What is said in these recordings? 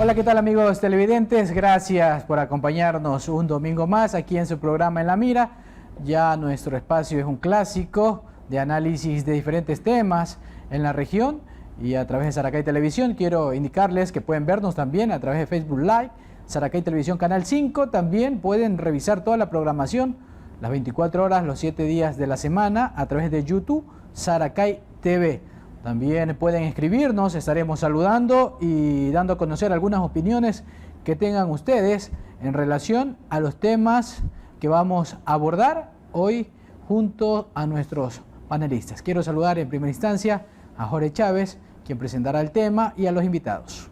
Hola, ¿qué tal amigos televidentes? Gracias por acompañarnos un domingo más aquí en su programa En la Mira. Ya nuestro espacio es un clásico de análisis de diferentes temas en la región y a través de Saracay Televisión. Quiero indicarles que pueden vernos también a través de Facebook Live, Saracay Televisión Canal 5. También pueden revisar toda la programación, las 24 horas, los 7 días de la semana, a través de YouTube, Saracay TV. También pueden escribirnos, estaremos saludando y dando a conocer algunas opiniones que tengan ustedes en relación a los temas que vamos a abordar hoy junto a nuestros panelistas. Quiero saludar en primera instancia a Jorge Chávez, quien presentará el tema, y a los invitados.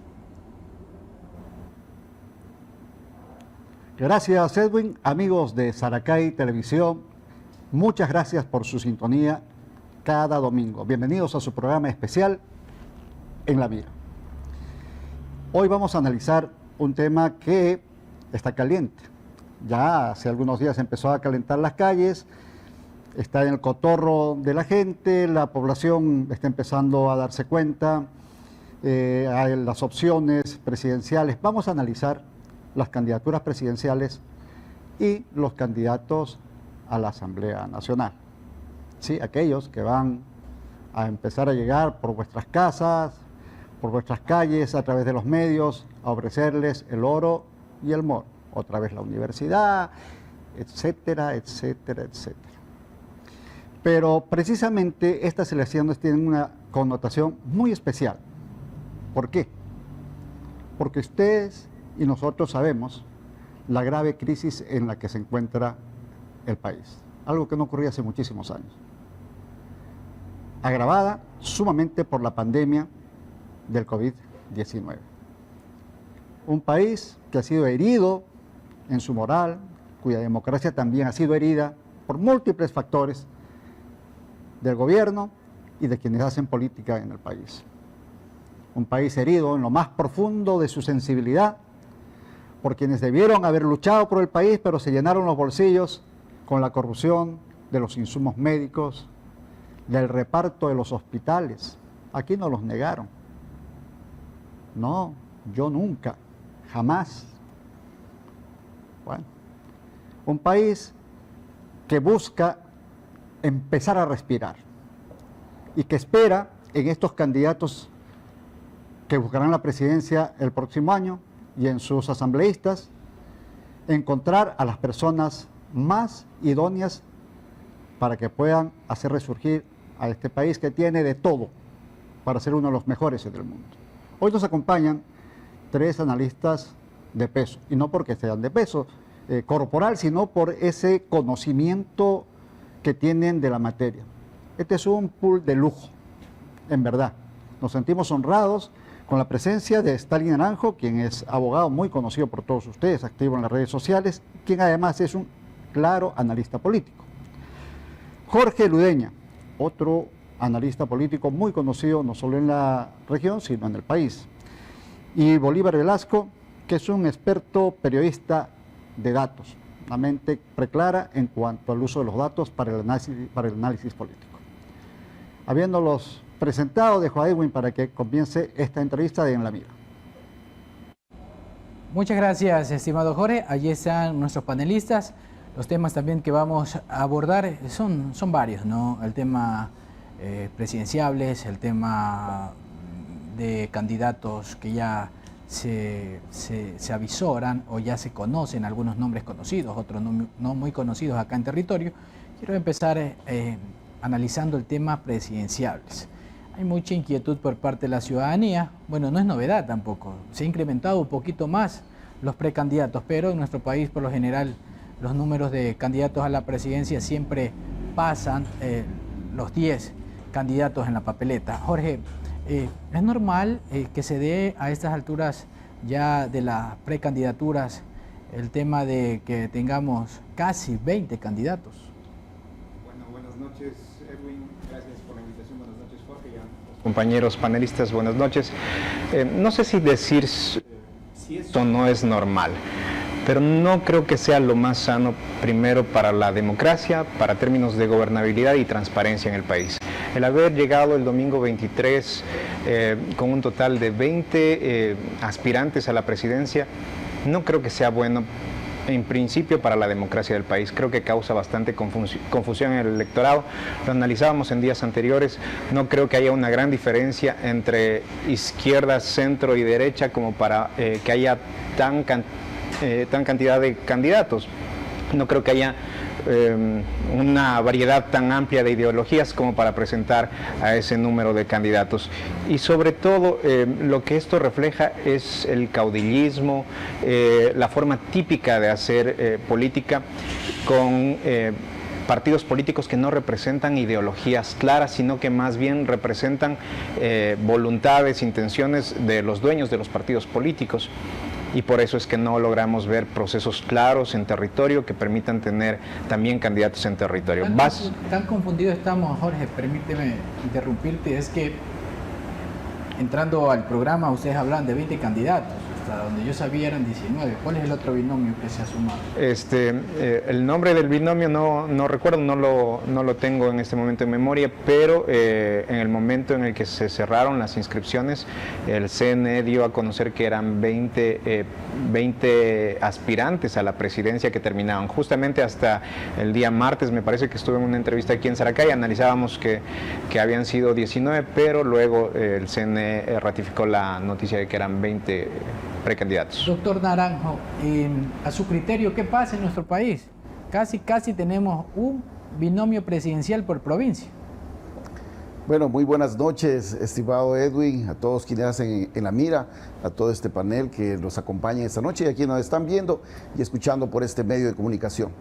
Gracias, Edwin. Amigos de Saracay Televisión, muchas gracias por su sintonía cada domingo. Bienvenidos a su programa especial En la Mira. Hoy vamos a analizar un tema que está caliente. Ya hace algunos días empezó a calentar las calles, está en el cotorro de la gente, la población está empezando a darse cuenta, hay las opciones presidenciales. Vamos a analizar las candidaturas presidenciales y los candidatos a la Asamblea Nacional. Sí, aquellos que van a empezar a llegar por vuestras casas, por vuestras calles, a través de los medios, a ofrecerles el oro y el moro. Otra vez la universidad, etcétera, etcétera, etcétera. Pero precisamente estas elecciones tienen una connotación muy especial. ¿Por qué? Porque ustedes y nosotros sabemos la grave crisis en la que se encuentra el país. Algo que no ocurría hace muchísimos años. Agravada sumamente por la pandemia del COVID-19. Un país que ha sido herido en su moral, cuya democracia también ha sido herida por múltiples factores del gobierno y de quienes hacen política en el país. Un país herido en lo más profundo de su sensibilidad por quienes debieron haber luchado por el país, pero se llenaron los bolsillos con la corrupción de los insumos médicos, del reparto de los hospitales. Aquí no los negaron. No, yo nunca, jamás. Bueno, un país que busca empezar a respirar y que espera en estos candidatos que buscarán la presidencia el próximo año y en sus asambleístas encontrar a las personas más idóneas para que puedan hacer resurgir a este país que tiene de todo para ser uno de los mejores del mundo. Hoy nos acompañan tres analistas de peso, y no porque sean de peso corporal, sino por ese conocimiento que tienen de la materia. Este es un pool de lujo, en verdad. Nos sentimos honrados con la presencia de Stalin Naranjo, quien es abogado muy conocido por todos ustedes, activo en las redes sociales, quien además es un claro analista político. Jorge Ludeña, otro analista político muy conocido no solo en la región, sino en el país. Y Bolívar Velasco, que es un experto periodista de datos, una mente preclara en cuanto al uso de los datos para el análisis político. Habiéndolos presentado, dejo a Edwin para que comience esta entrevista de En la Mira. Muchas gracias, estimado Jorge. Allí están nuestros panelistas. Los temas también que vamos a abordar son varios, ¿no? El tema presidenciables, el tema de candidatos que ya se avisoran o ya se conocen, algunos nombres conocidos, otros no muy conocidos acá en territorio. Quiero empezar analizando el tema presidenciables. Hay mucha inquietud por parte de la ciudadanía. Bueno, no es novedad tampoco. Se ha incrementado un poquito más los precandidatos, pero en nuestro país, por lo general, los números de candidatos a la presidencia siempre pasan los 10 candidatos en la papeleta. Jorge, ¿es normal que se dé a estas alturas ya de las precandidaturas el tema de que tengamos casi 20 candidatos? Bueno, buenas noches, Edwin. Gracias por la invitación. Buenas noches, Jorge. Compañeros panelistas, buenas noches. No sé si decir si esto no es normal, pero no creo que sea lo más sano, primero para la democracia, para términos de gobernabilidad y transparencia en el país. El haber llegado el domingo 23 con un total de 20 aspirantes a la presidencia, no creo que sea bueno en principio para la democracia del país. Creo que causa bastante confusión en el electorado. Lo analizábamos en días anteriores. No creo que haya una gran diferencia entre izquierda, centro y derecha como para que haya tan cantidad de candidatos. No creo que haya una variedad tan amplia de ideologías como para presentar a ese número de candidatos. Y sobre todo lo que esto refleja es el caudillismo, la forma típica de hacer política con partidos políticos que no representan ideologías claras, sino que más bien representan voluntades, intenciones de los dueños de los partidos políticos. Y por eso es que no logramos ver procesos claros en territorio que permitan tener también candidatos en territorio. Tan confundidos estamos, Jorge, permíteme interrumpirte, es que entrando al programa ustedes hablan de 20 candidatos, hasta donde yo sabía eran 19. ¿Cuál es el otro binomio que se ha sumado? El nombre del binomio no recuerdo, no lo tengo en este momento en memoria, pero en el momento en el que se cerraron las inscripciones, el CNE dio a conocer que eran 20 aspirantes a la presidencia que terminaban. Justamente hasta el día martes, me parece que estuve en una entrevista aquí en Saracay, analizábamos que habían sido 19, pero luego el CNE ratificó la noticia de que eran 20 precandidatos. Doctor Naranjo, a su criterio, ¿qué pasa en nuestro país? Casi tenemos un binomio presidencial por provincia. Bueno, muy buenas noches, estimado Edwin, a todos quienes hacen en la mira, a todo este panel que nos acompaña esta noche y a quienes nos están viendo y escuchando por este medio de comunicación.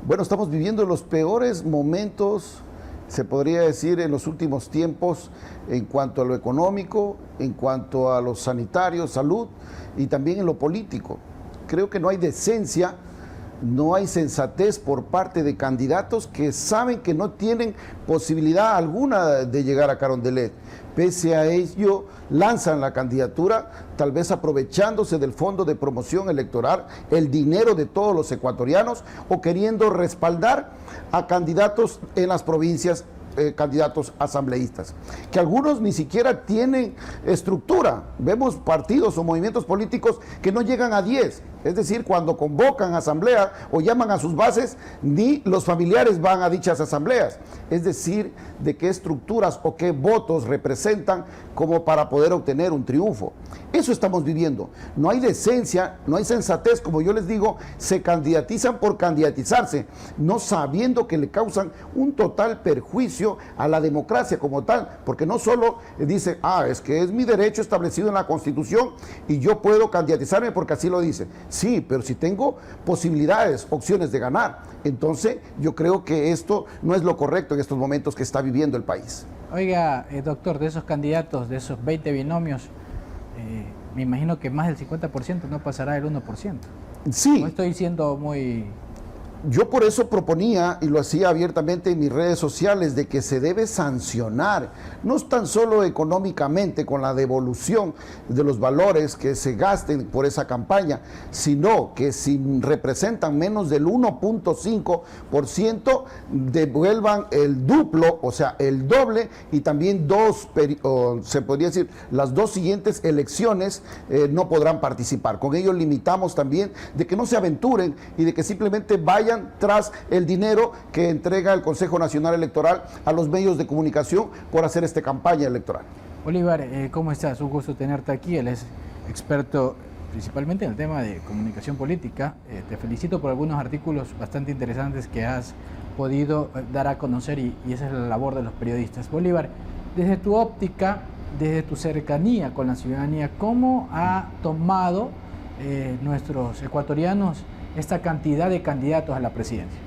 Bueno, estamos viviendo los peores momentos, se podría decir, en los últimos tiempos en cuanto a lo económico, en cuanto a lo sanitario, salud y también en lo político. Creo que no hay decencia, no hay sensatez por parte de candidatos que saben que no tienen posibilidad alguna de llegar a Carondelet. Pese a ello, lanzan la candidatura, tal vez aprovechándose del fondo de promoción electoral, el dinero de todos los ecuatorianos, o queriendo respaldar a candidatos en las provincias, candidatos asambleístas, que algunos ni siquiera tienen estructura. Vemos partidos o movimientos políticos que no llegan a 10, es decir, cuando convocan asamblea o llaman a sus bases, ni los familiares van a dichas asambleas. Es decir, de qué estructuras o qué votos representan como para poder obtener un triunfo. Eso estamos viviendo. No hay decencia, no hay sensatez, como yo les digo, se candidatizan por candidatizarse, no sabiendo que le causan un total perjuicio a la democracia como tal, porque no solo dice, es que es mi derecho establecido en la Constitución y yo puedo candidatizarme porque así lo dice. Sí, pero si tengo posibilidades, opciones de ganar, entonces yo creo que esto no es lo correcto en estos momentos que está viviendo el país. Oiga, doctor, de esos candidatos, de esos 20 binomios, me imagino que más del 50% no pasará el 1%. Sí. No estoy siendo muy... Yo por eso proponía, y lo hacía abiertamente en mis redes sociales, de que se debe sancionar, no tan solo económicamente con la devolución de los valores que se gasten por esa campaña, sino que si representan menos del 1.5%, devuelvan el duplo, o sea, el doble, y también se podría decir, las dos siguientes elecciones no podrán participar. Con ello limitamos también de que no se aventuren y de que simplemente vayan tras el dinero que entrega el Consejo Nacional Electoral a los medios de comunicación por hacer esta campaña electoral. Bolívar, ¿cómo estás? Un gusto tenerte aquí. Él es experto principalmente en el tema de comunicación política. Te felicito por algunos artículos bastante interesantes que has podido dar a conocer y esa es la labor de los periodistas. Bolívar, desde tu óptica, desde tu cercanía con la ciudadanía, ¿cómo ha tomado nuestros ecuatorianos esta cantidad de candidatos a la presidencia?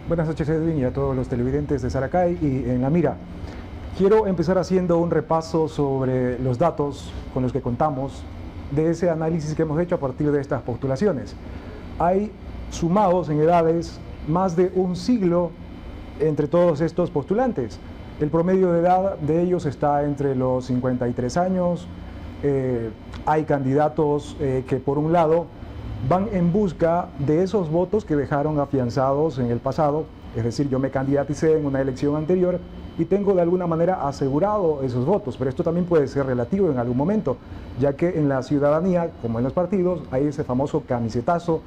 Buenas noches, Edwin, y a todos los televidentes de Saracay y en la mira. Quiero empezar haciendo un repaso sobre los datos con los que contamos de ese análisis que hemos hecho a partir de estas postulaciones. Hay sumados en edades más de un siglo entre todos estos postulantes. El promedio de edad de ellos está entre los 53 años. Hay candidatos que por un lado van en busca de esos votos que dejaron afianzados en el pasado, es decir, yo me candidaticé en una elección anterior y tengo de alguna manera asegurado esos votos, pero esto también puede ser relativo en algún momento, ya que en la ciudadanía, como en los partidos, hay ese famoso camisetazo.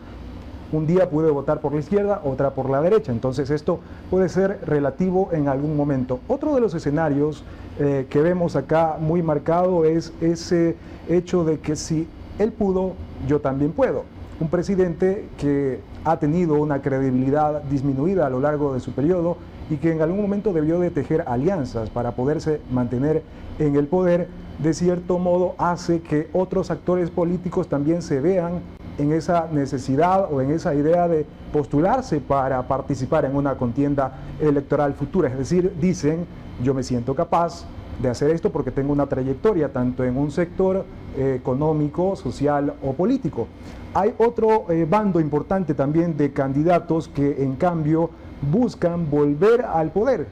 Un día pude votar por la izquierda, otra por la derecha, entonces esto puede ser relativo en algún momento. Otro de los escenarios que vemos acá muy marcado es ese hecho de que si él pudo, yo también puedo. Un presidente que ha tenido una credibilidad disminuida a lo largo de su periodo y que en algún momento debió de tejer alianzas para poderse mantener en el poder, de cierto modo hace que otros actores políticos también se vean en esa necesidad o en esa idea de postularse para participar en una contienda electoral futura. Es decir, dicen, yo me siento capaz de hacer esto porque tengo una trayectoria tanto en un sector económico, social o político. Hay otro bando importante también de candidatos que en cambio buscan volver al poder.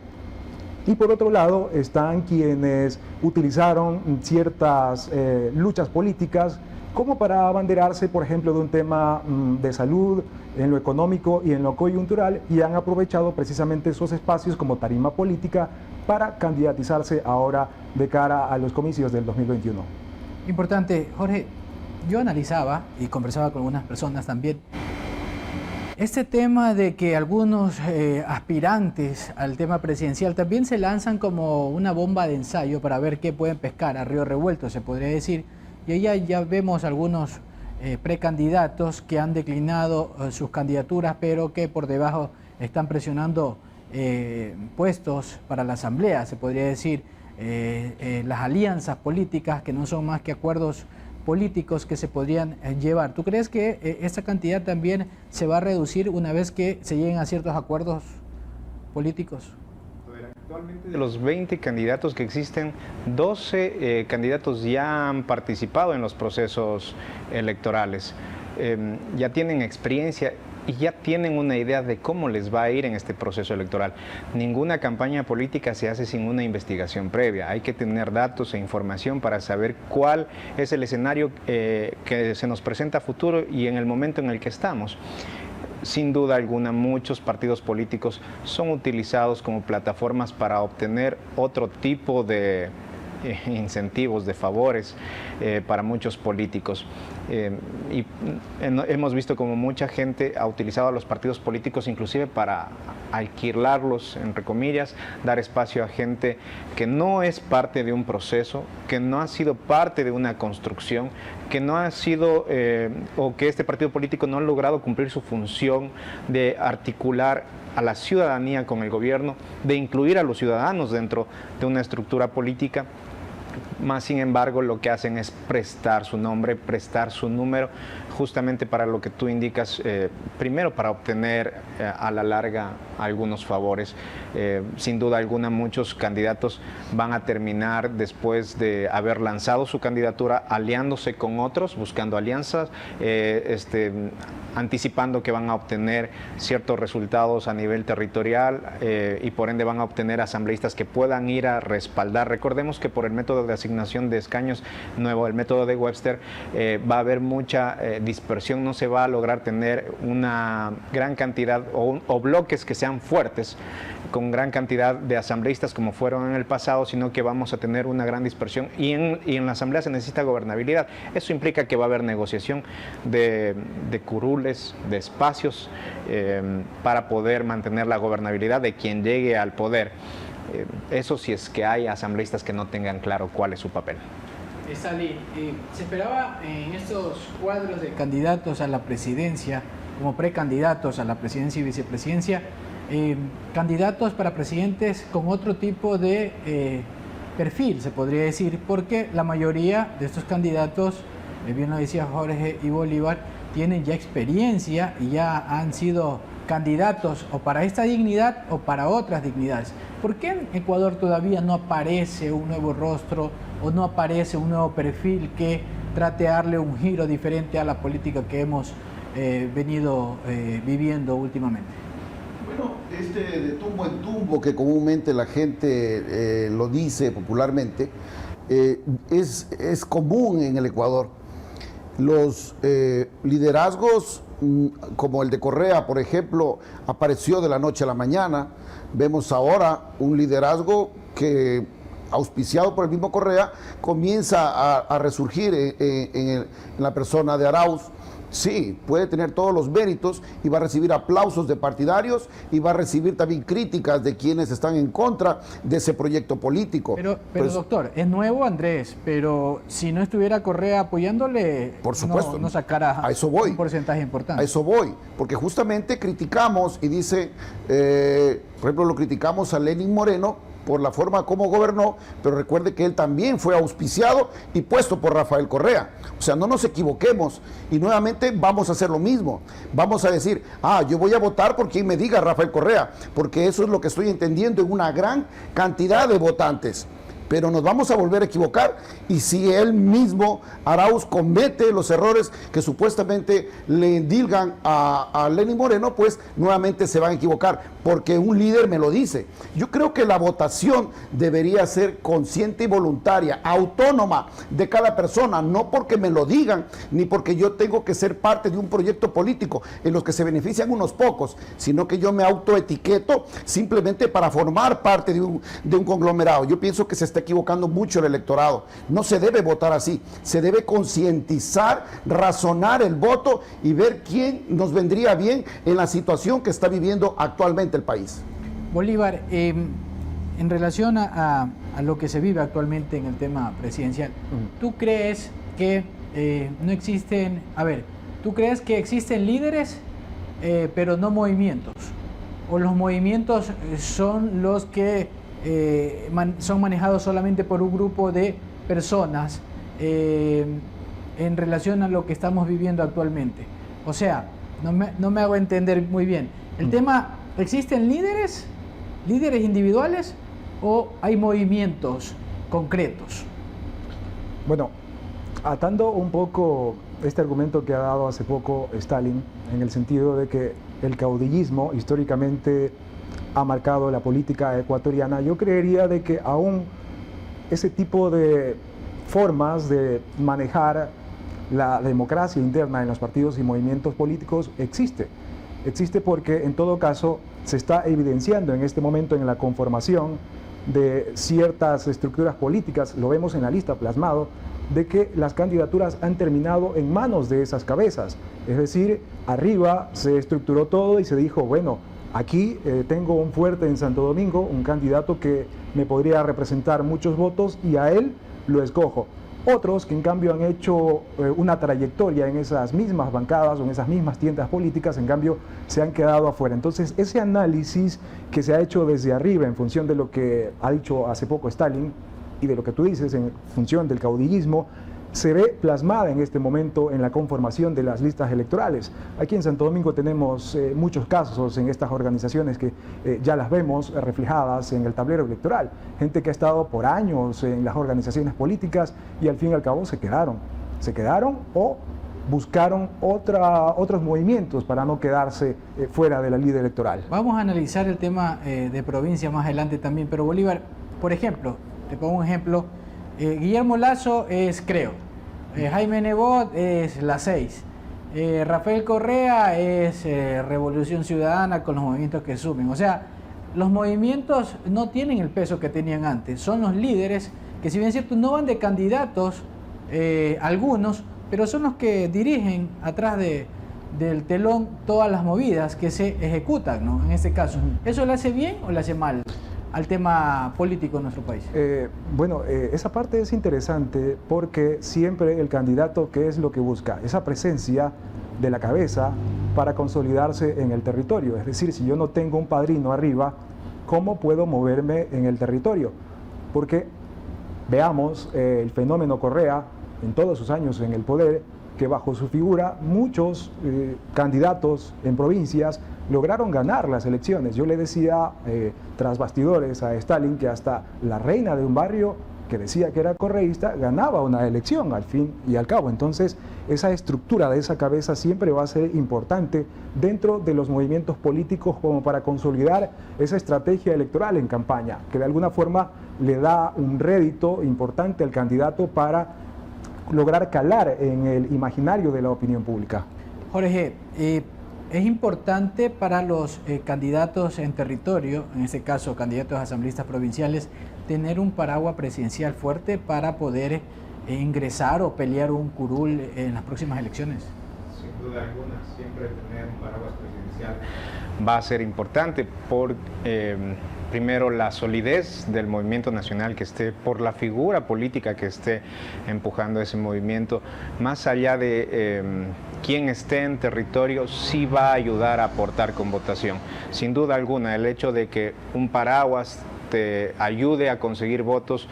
Y por otro lado están quienes utilizaron ciertas luchas políticas como para abanderarse, por ejemplo, de un tema de salud, en lo económico y en lo coyuntural, y han aprovechado precisamente esos espacios como tarima política para candidatizarse ahora de cara a los comicios del 2021. Importante, Jorge, yo analizaba y conversaba con algunas personas también este tema de que algunos aspirantes al tema presidencial también se lanzan como una bomba de ensayo para ver qué pueden pescar a río revuelto, se podría decir. Y ahí ya vemos algunos precandidatos que han declinado sus candidaturas, pero que por debajo están presionando puestos para la asamblea, se podría decir, las alianzas políticas que no son más que acuerdos políticos que se podrían llevar. ¿Tú crees que esta cantidad también se va a reducir una vez que se lleguen a ciertos acuerdos políticos? Actualmente de los 20 candidatos que existen, 12 candidatos ya han participado en los procesos electorales, ya tienen experiencia y ya tienen una idea de cómo les va a ir en este proceso electoral. Ninguna campaña política se hace sin una investigación previa. Hay que tener datos e información para saber cuál es el escenario que se nos presenta a futuro y en el momento en el que estamos. Sin duda alguna, muchos partidos políticos son utilizados como plataformas para obtener otro tipo de incentivos, de favores para muchos políticos. Y hemos visto como mucha gente ha utilizado a los partidos políticos inclusive para alquilarlos, entre comillas, dar espacio a gente que no es parte de un proceso, que no ha sido parte de una construcción, que no ha sido o que este partido político no ha logrado cumplir su función de articular a la ciudadanía con el gobierno, de incluir a los ciudadanos dentro de una estructura política. Más sin embargo, lo que hacen es prestar su nombre, prestar su número, justamente para lo que tú indicas, primero para obtener a la larga algunos favores. Sin duda alguna, muchos candidatos van a terminar después de haber lanzado su candidatura aliándose con otros, buscando alianzas, anticipando que van a obtener ciertos resultados a nivel territorial y por ende van a obtener asambleístas que puedan ir a respaldar. Recordemos que por el método de asignación de escaños nuevo, el método de Webster, va a haber mucha dispersión, no se va a lograr tener una gran cantidad o bloques que sean fuertes con gran cantidad de asambleístas como fueron en el pasado, sino que vamos a tener una gran dispersión y en la asamblea se necesita gobernabilidad. Eso implica que va a haber negociación de curules, de espacios para poder mantener la gobernabilidad de quien llegue al poder. Eso si es que hay asambleístas que no tengan claro cuál es su papel. Sally, se esperaba en estos cuadros de candidatos a la presidencia, como precandidatos a la presidencia y vicepresidencia, candidatos para presidentes con otro tipo de perfil, se podría decir, porque la mayoría de estos candidatos, bien lo decía Jorge y Bolívar, tienen ya experiencia y ya han sido candidatos o para esta dignidad o para otras dignidades. ¿Por qué en Ecuador todavía no aparece un nuevo rostro o no aparece un nuevo perfil que trate de darle un giro diferente a la política que hemos venido viviendo últimamente? Bueno, de tumbo en tumbo, que comúnmente la gente lo dice popularmente, es común en el Ecuador. Los liderazgos como el de Correa, por ejemplo, apareció de la noche a la mañana. Vemos ahora un liderazgo que, auspiciado por el mismo Correa, comienza a resurgir en la persona de Arauz. Sí, puede tener todos los méritos y va a recibir aplausos de partidarios y va a recibir también críticas de quienes están en contra de ese proyecto político. Pero doctor, es nuevo Andrés, pero si no estuviera Correa apoyándole, por supuesto, no sacara a eso voy, un porcentaje importante. A eso voy, porque justamente criticamos y dice, por ejemplo, lo criticamos a Lenín Moreno por la forma como gobernó, pero recuerde que él también fue auspiciado y puesto por Rafael Correa. O sea, no nos equivoquemos y nuevamente vamos a hacer lo mismo. Vamos a decir, yo voy a votar por quien me diga Rafael Correa, porque eso es lo que estoy entendiendo en una gran cantidad de votantes. Pero nos vamos a volver a equivocar y si él mismo, Arauz, comete los errores que supuestamente le endilgan a Lenín Moreno, pues nuevamente se van a equivocar, porque un líder me lo dice. Yo creo que la votación debería ser consciente y voluntaria, autónoma de cada persona, no porque me lo digan, ni porque yo tengo que ser parte de un proyecto político en los que se benefician unos pocos, sino que yo me autoetiqueto simplemente para formar parte de un conglomerado. Yo pienso que se está equivocando mucho el electorado. No se debe votar así, se debe concientizar, razonar el voto y ver quién nos vendría bien en la situación que está viviendo actualmente el país. Bolívar, en relación a lo que se vive actualmente en el tema presidencial, ¿tú crees que no existen, tú crees que existen líderes pero no movimientos? ¿O los movimientos son los que son manejados solamente por un grupo de personas en relación a lo que estamos viviendo actualmente? O sea, no me hago entender muy bien. El tema, ¿existen líderes individuales o hay movimientos concretos? Bueno, atando un poco este argumento que ha dado hace poco Stalin, en el sentido de que el caudillismo históricamente ha marcado la política ecuatoriana, yo creería de que aún ese tipo de formas de manejar la democracia interna en los partidos y movimientos políticos existe porque en todo caso se está evidenciando en este momento en la conformación de ciertas estructuras políticas, lo vemos en la lista plasmado, de que las candidaturas han terminado en manos de esas cabezas, es decir, arriba se estructuró todo y se dijo, bueno, aquí tengo un fuerte en Santo Domingo, un candidato que me podría representar muchos votos y a él lo escojo. Otros que en cambio han hecho una trayectoria en esas mismas bancadas o en esas mismas tiendas políticas, en cambio se han quedado afuera. Entonces ese análisis que se ha hecho desde arriba en función de lo que ha dicho hace poco Stalin y de lo que tú dices en función del caudillismo, se ve plasmada en este momento en la conformación de las listas electorales. Aquí en Santo Domingo tenemos muchos casos en estas organizaciones que ya las vemos reflejadas en el tablero electoral. Gente que ha estado por años en las organizaciones políticas y al fin y al cabo se quedaron o buscaron otros movimientos para no quedarse fuera de la lid electoral. Vamos a analizar el tema de provincia más adelante también, pero Bolívar, por ejemplo, te pongo un ejemplo, Guillermo Lasso es Creo, Jaime Nebot es La 6, Rafael Correa es Revolución Ciudadana con los movimientos que sumen. O sea, los movimientos no tienen el peso que tenían antes, son los líderes que, si bien es cierto, no van de candidatos algunos, pero son los que dirigen atrás del telón todas las movidas que se ejecutan, ¿no? En este caso, ¿eso le hace bien o le hace mal al tema político en nuestro país? Esa parte es interesante porque siempre el candidato, ¿qué es lo que busca? Esa presencia de la cabeza para consolidarse en el territorio. Es decir, si yo no tengo un padrino arriba, ¿cómo puedo moverme en el territorio? Porque veamos el fenómeno Correa en todos sus años en el poder, que bajo su figura muchos candidatos en provincias lograron ganar las elecciones. Yo le decía tras bastidores a Stalin que hasta la reina de un barrio que decía que era correísta ganaba una elección al fin y al cabo. Entonces esa estructura de esa cabeza siempre va a ser importante dentro de los movimientos políticos como para consolidar esa estrategia electoral en campaña, que de alguna forma le da un rédito importante al candidato para lograr calar en el imaginario de la opinión pública. Jorge, es importante para los candidatos en territorio, en este caso candidatos asambleístas provinciales, tener un paraguas presidencial fuerte para poder ingresar o pelear un curul en las próximas elecciones. Sin duda alguna, siempre tener un paraguas presidencial va a ser importante por, primero, la solidez del movimiento nacional que esté, por la figura política que esté empujando ese movimiento, más allá de quién esté en territorio, sí va a ayudar a aportar con votación. Sin duda alguna, el hecho de que un paraguas te ayude a conseguir votos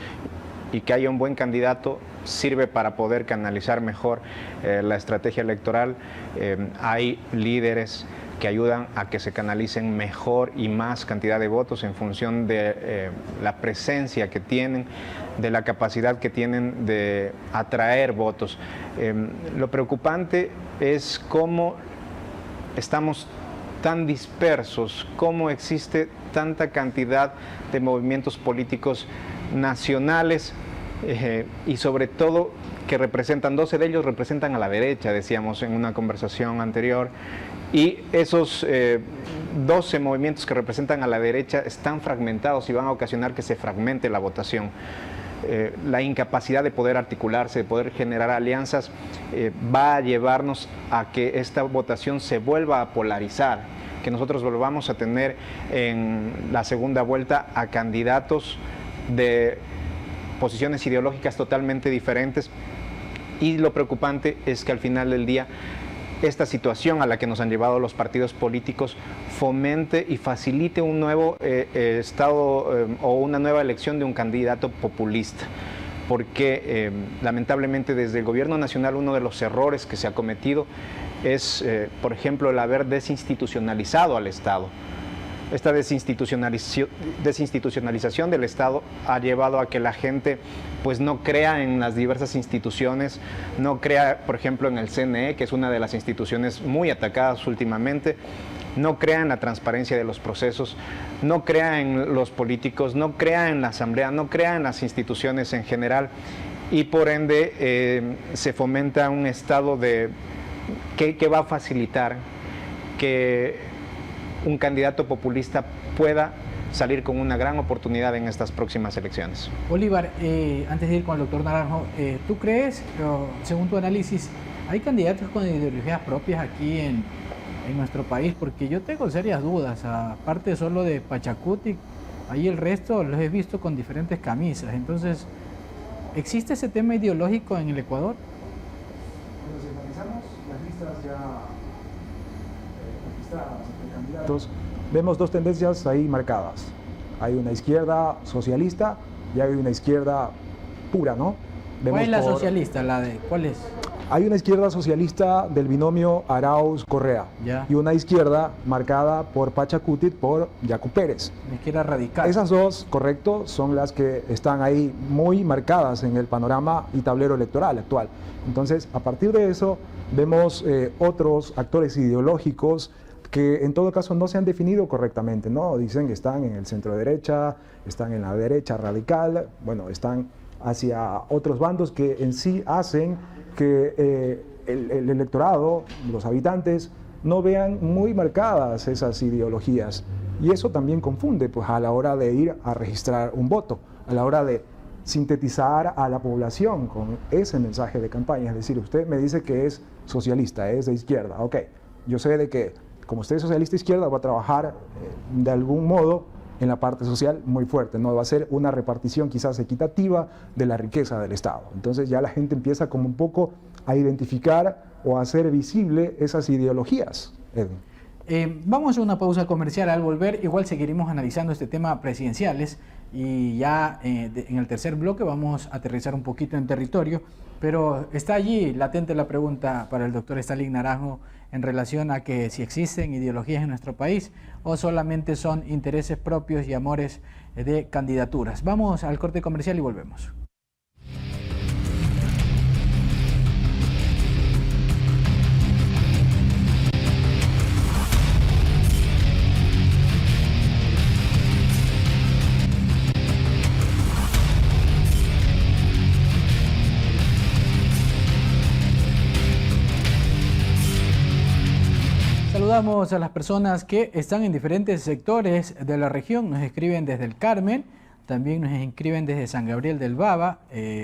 y que haya un buen candidato sirve para poder canalizar mejor la estrategia electoral. Hay líderes que ayudan a que se canalicen mejor y más cantidad de votos en función de la presencia que tienen, de la capacidad que tienen de atraer votos. Lo preocupante es cómo estamos tan dispersos, cómo existe tanta cantidad de movimientos políticos nacionales y sobre todo que representan, 12 de ellos representan a la derecha, decíamos en una conversación anterior, y esos 12 movimientos que representan a la derecha están fragmentados y van a ocasionar que se fragmente la votación. La incapacidad de poder articularse, de poder generar alianzas, va a llevarnos a que esta votación se vuelva a polarizar, que nosotros volvamos a tener en la segunda vuelta a candidatos de posiciones ideológicas totalmente diferentes. Y lo preocupante es que al final del día esta situación a la que nos han llevado los partidos políticos fomente y facilite un nuevo estado o una nueva elección de un candidato populista, porque lamentablemente desde el gobierno nacional uno de los errores que se ha cometido es, por ejemplo, el haber desinstitucionalizado al Estado. Esta desinstitucionalización del Estado ha llevado a que la gente pues no crea en las diversas instituciones, no crea, por ejemplo, en el CNE, que es una de las instituciones muy atacadas últimamente, no crea en la transparencia de los procesos, no crea en los políticos, no crea en la Asamblea, no crea en las instituciones en general, y por ende se fomenta un estado que va a facilitar que un candidato populista pueda salir con una gran oportunidad en estas próximas elecciones. Bolívar, antes de ir con el doctor Naranjo, ¿tú crees, según tu análisis, hay candidatos con ideologías propias aquí en nuestro país? Porque yo tengo serias dudas, aparte solo de Pachacuti, ahí el resto los he visto con diferentes camisas. Entonces, ¿existe ese tema ideológico en el Ecuador? Bueno, si analizamos las listas ya registradas de candidatos, vemos dos tendencias ahí marcadas. Hay una izquierda socialista y hay una izquierda pura, ¿no? ¿Cuál es la socialista? ¿Cuál es? Hay una izquierda socialista del binomio Arauz-Correa y una izquierda marcada por Pachacuti, por Yacu Pérez. Una izquierda radical. Esas dos, correcto, son las que están ahí muy marcadas en el panorama y tablero electoral actual. Entonces, a partir de eso, vemos otros actores ideológicos que en todo caso no se han definido correctamente, ¿no? Dicen que están en el centro derecha, están en la derecha radical, bueno, están hacia otros bandos que en sí hacen que el electorado, los habitantes, no vean muy marcadas esas ideologías. Y eso también confunde pues, a la hora de ir a registrar un voto, a la hora de sintetizar a la población con ese mensaje de campaña. Es decir, usted me dice que es socialista, es de izquierda, ok, yo sé de que como usted es socialista izquierda va a trabajar de algún modo en la parte social muy fuerte, ¿no? Va a ser una repartición quizás equitativa de la riqueza del Estado. Entonces ya la gente empieza como un poco a identificar o a hacer visible esas ideologías. Edwin. Vamos a una pausa comercial. Al volver igual seguiremos analizando este tema presidenciales y ya en el tercer bloque vamos a aterrizar un poquito en territorio, pero está allí latente la pregunta para el doctor Stalin Naranjo en relación a que si existen ideologías en nuestro país o solamente son intereses propios y amores de candidaturas. Vamos al corte comercial y volvemos. Saludamos a las personas que están en diferentes sectores de la región. Nos escriben desde el Carmen, también nos escriben desde San Gabriel del Baba,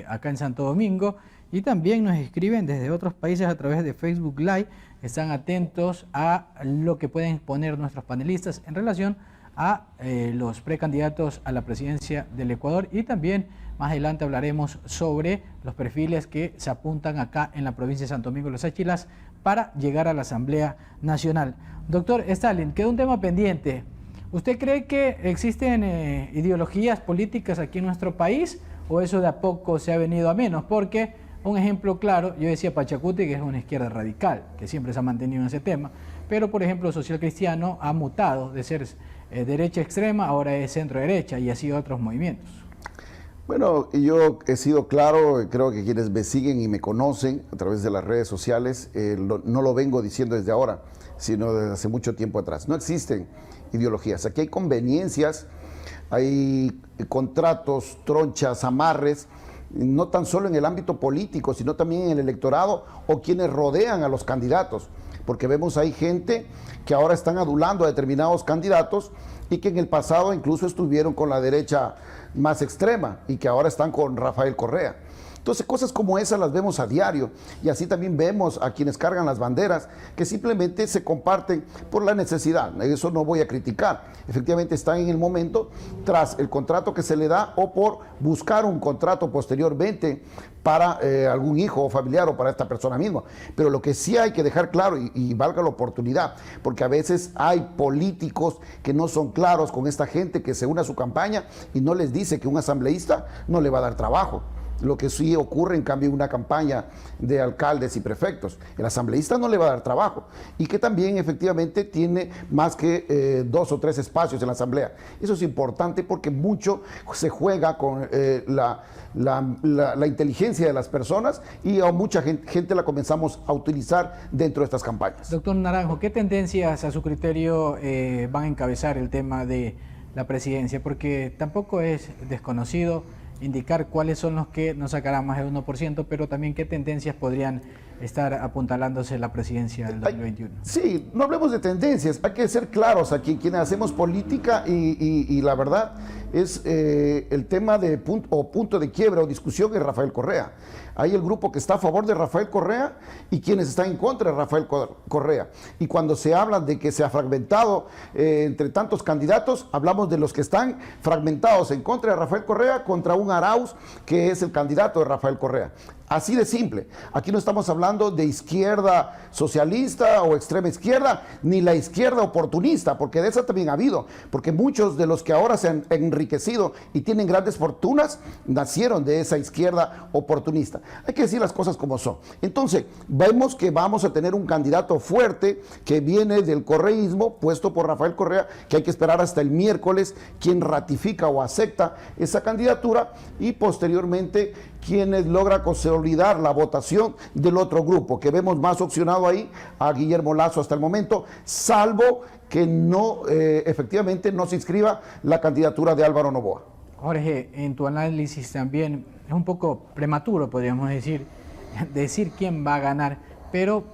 acá en Santo Domingo, y también nos escriben desde otros países a través de Facebook Live. Están atentos a lo que pueden exponer nuestros panelistas en relación a los precandidatos a la presidencia del Ecuador, y también más adelante hablaremos sobre los perfiles que se apuntan acá en la provincia de Santo Domingo de los Áchilas para llegar a la Asamblea Nacional. Doctor Stalin, queda un tema pendiente. ¿Usted cree que existen ideologías políticas aquí en nuestro país o eso de a poco se ha venido a menos? Porque un ejemplo claro, yo decía Pachacuti, que es una izquierda radical, que siempre se ha mantenido en ese tema, pero por ejemplo Social Cristiano ha mutado de ser derecha extrema, ahora es centro derecha, y así otros movimientos. Bueno, yo he sido claro, creo que quienes me siguen y me conocen a través de las redes sociales, no lo vengo diciendo desde ahora, sino desde hace mucho tiempo atrás. No existen ideologías, aquí hay conveniencias, hay contratos, tronchas, amarres, no tan solo en el ámbito político, sino también en el electorado o quienes rodean a los candidatos, porque vemos hay gente que ahora están adulando a determinados candidatos y que en el pasado incluso estuvieron con la derecha más extrema y que ahora están con Rafael Correa. Entonces, cosas como esas las vemos a diario, y así también vemos a quienes cargan las banderas que simplemente se comparten por la necesidad. Eso no voy a criticar. Efectivamente están en el momento tras el contrato que se le da o por buscar un contrato posteriormente para algún hijo o familiar o para esta persona misma. Pero lo que sí hay que dejar claro, y valga la oportunidad, porque a veces hay políticos que no son claros con esta gente que se une a su campaña y no les dice que un asambleísta no le va a dar trabajo. Lo que sí ocurre en cambio en una campaña de alcaldes y prefectos. El asambleísta no le va a dar trabajo y que también efectivamente tiene más que 2 o 3 espacios en la asamblea. Eso es importante porque mucho se juega con la inteligencia de las personas y a mucha gente la comenzamos a utilizar dentro de estas campañas. Doctor Naranjo, ¿qué tendencias a su criterio van a encabezar el tema de la presidencia? Porque tampoco es desconocido indicar cuáles son los que no sacarán más del 1%, pero también qué tendencias podrían estar apuntalándose la presidencia del 2021. Sí, no hablemos de tendencias, hay que ser claros aquí, quienes hacemos política y la verdad es el tema de punto de quiebra o discusión es Rafael Correa. Hay el grupo que está a favor de Rafael Correa y quienes están en contra de Rafael Correa. Y cuando se habla de que se ha fragmentado entre tantos candidatos, hablamos de los que están fragmentados en contra de Rafael Correa contra un Arauz que es el candidato de Rafael Correa. Así de simple. Aquí no estamos hablando de izquierda socialista o extrema izquierda, ni la izquierda oportunista, porque de esa también ha habido, porque muchos de los que ahora se han enriquecido y tienen grandes fortunas, nacieron de esa izquierda oportunista. Hay que decir las cosas como son. Entonces, vemos que vamos a tener un candidato fuerte que viene del correísmo, puesto por Rafael Correa, que hay que esperar hasta el miércoles quien ratifica o acepta esa candidatura y posteriormente quienes logra consolidar la votación del otro grupo, que vemos más opcionado ahí a Guillermo Lasso hasta el momento, salvo que no efectivamente no se inscriba la candidatura de Álvaro Noboa. Jorge, en tu análisis también es un poco prematuro, podríamos decir quién va a ganar, pero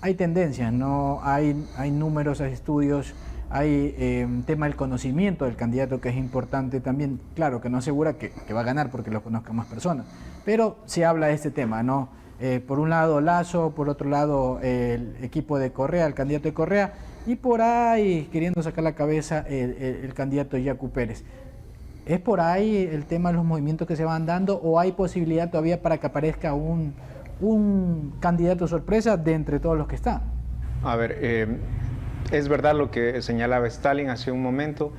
hay tendencias, ¿no? Hay números, hay estudios, hay tema del conocimiento del candidato que es importante también. Claro que no asegura que va a ganar porque lo conozcan más personas, pero se habla de este tema, ¿no? Por un lado Lasso, por otro lado el equipo de Correa, el candidato de Correa, y por ahí queriendo sacar la cabeza el candidato Yacu Pérez. ¿Es por ahí el tema de los movimientos que se van dando o hay posibilidad todavía para que aparezca un candidato sorpresa de entre todos los que están? A ver, es verdad lo que señalaba Stalin hace un momento.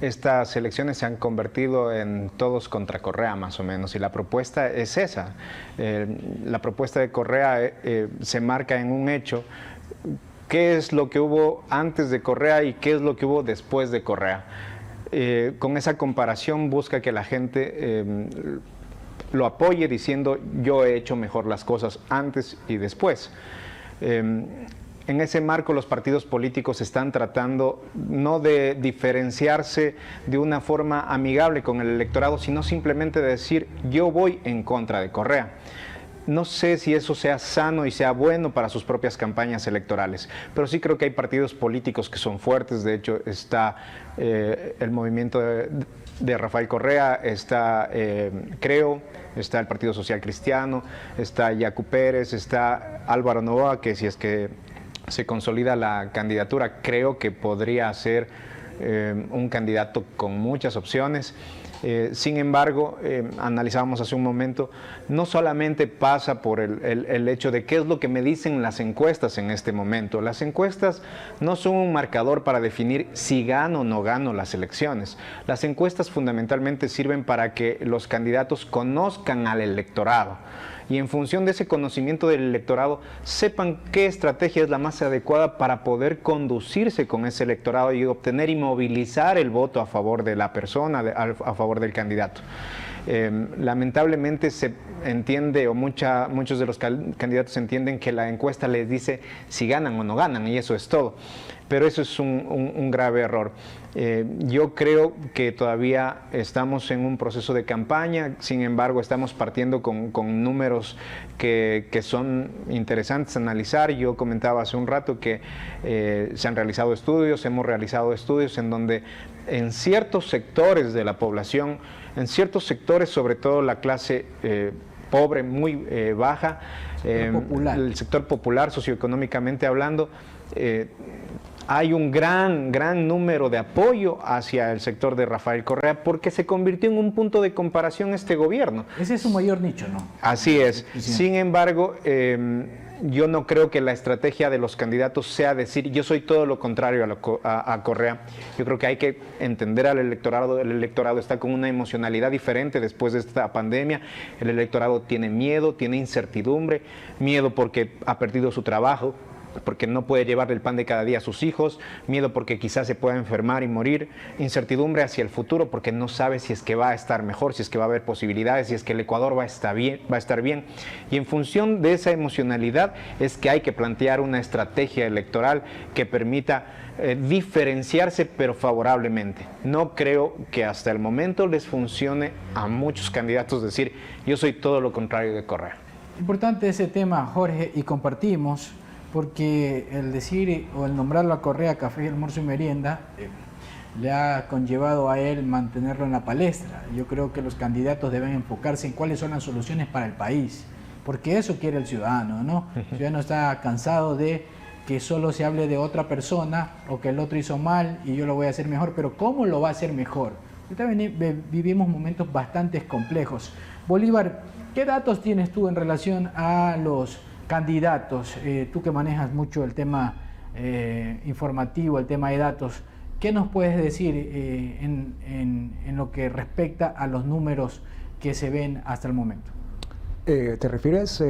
Estas elecciones se han convertido en todos contra Correa, más o menos, y la propuesta es esa. La propuesta de Correa se marca en un hecho. ¿Qué es lo que hubo antes de Correa y qué es lo que hubo después de Correa? Con esa comparación busca que la gente lo apoye diciendo yo he hecho mejor las cosas antes y después. En ese marco los partidos políticos están tratando no de diferenciarse de una forma amigable con el electorado, sino simplemente de decir yo voy en contra de Correa. no sé si eso sea sano y sea bueno para sus propias campañas electorales, pero sí creo que hay partidos políticos que son fuertes. De hecho, está el movimiento de Rafael Correa, está Creo, está el Partido Social Cristiano, está Yacu Pérez, está Álvaro Noboa, que si es que se consolida la candidatura, creo que podría ser un candidato con muchas opciones. Sin embargo, analizábamos hace un momento, no solamente pasa por el hecho de qué es lo que me dicen las encuestas en este momento. Las encuestas no son un marcador para definir si gano o no gano las elecciones. Las encuestas fundamentalmente sirven para que los candidatos conozcan al electorado y en función de ese conocimiento del electorado sepan qué estrategia es la más adecuada para poder conducirse con ese electorado y obtener y movilizar el voto a favor de la persona, a favor del candidato. Lamentablemente se entiende, o muchos de los candidatos entienden que la encuesta les dice si ganan o no ganan, y eso es todo. Pero eso es un grave error. Yo creo que todavía estamos en un proceso de campaña, sin embargo estamos partiendo con números que son interesantes a analizar. Yo comentaba hace un rato que se han realizado estudios, hemos realizado estudios en donde en ciertos sectores de la población, en ciertos sectores, sobre todo la clase pobre, muy baja, el sector popular socioeconómicamente hablando, hay un gran número de apoyo hacia el sector de Rafael Correa porque se convirtió en un punto de comparación este gobierno. Ese es su mayor nicho, ¿no? Así es. Sin embargo, yo no creo que la estrategia de los candidatos sea decir yo soy todo lo contrario a Correa. Yo creo que hay que entender al electorado. El electorado está con una emocionalidad diferente después de esta pandemia. El electorado tiene miedo, tiene incertidumbre, miedo porque ha perdido su trabajo, porque no puede llevar el pan de cada día a sus hijos, miedo porque quizás se pueda enfermar y morir, incertidumbre hacia el futuro porque no sabe si es que va a estar mejor, si es que va a haber posibilidades, si es que el Ecuador va a estar bien. Y en función de esa emocionalidad es que hay que plantear una estrategia electoral que permita diferenciarse pero favorablemente. No creo que hasta el momento les funcione a muchos candidatos decir yo soy todo lo contrario de Correa. Importante ese tema, Jorge, y compartimos, porque el decir o el nombrarlo a Correa café, almuerzo y merienda le ha conllevado a él mantenerlo en la palestra. Yo creo que los candidatos deben enfocarse en cuáles son las soluciones para el país, porque eso quiere el ciudadano, ¿no? El ciudadano está cansado de que solo se hable de otra persona o que el otro hizo mal y yo lo voy a hacer mejor, pero ¿cómo lo va a hacer mejor? Ahorita vivimos momentos bastante complejos. Bolívar, ¿qué datos tienes tú en relación a los candidatos? Tú que manejas mucho el tema informativo, el tema de datos, ¿qué nos puedes decir en lo que respecta a los números que se ven hasta el momento? ¿Te refieres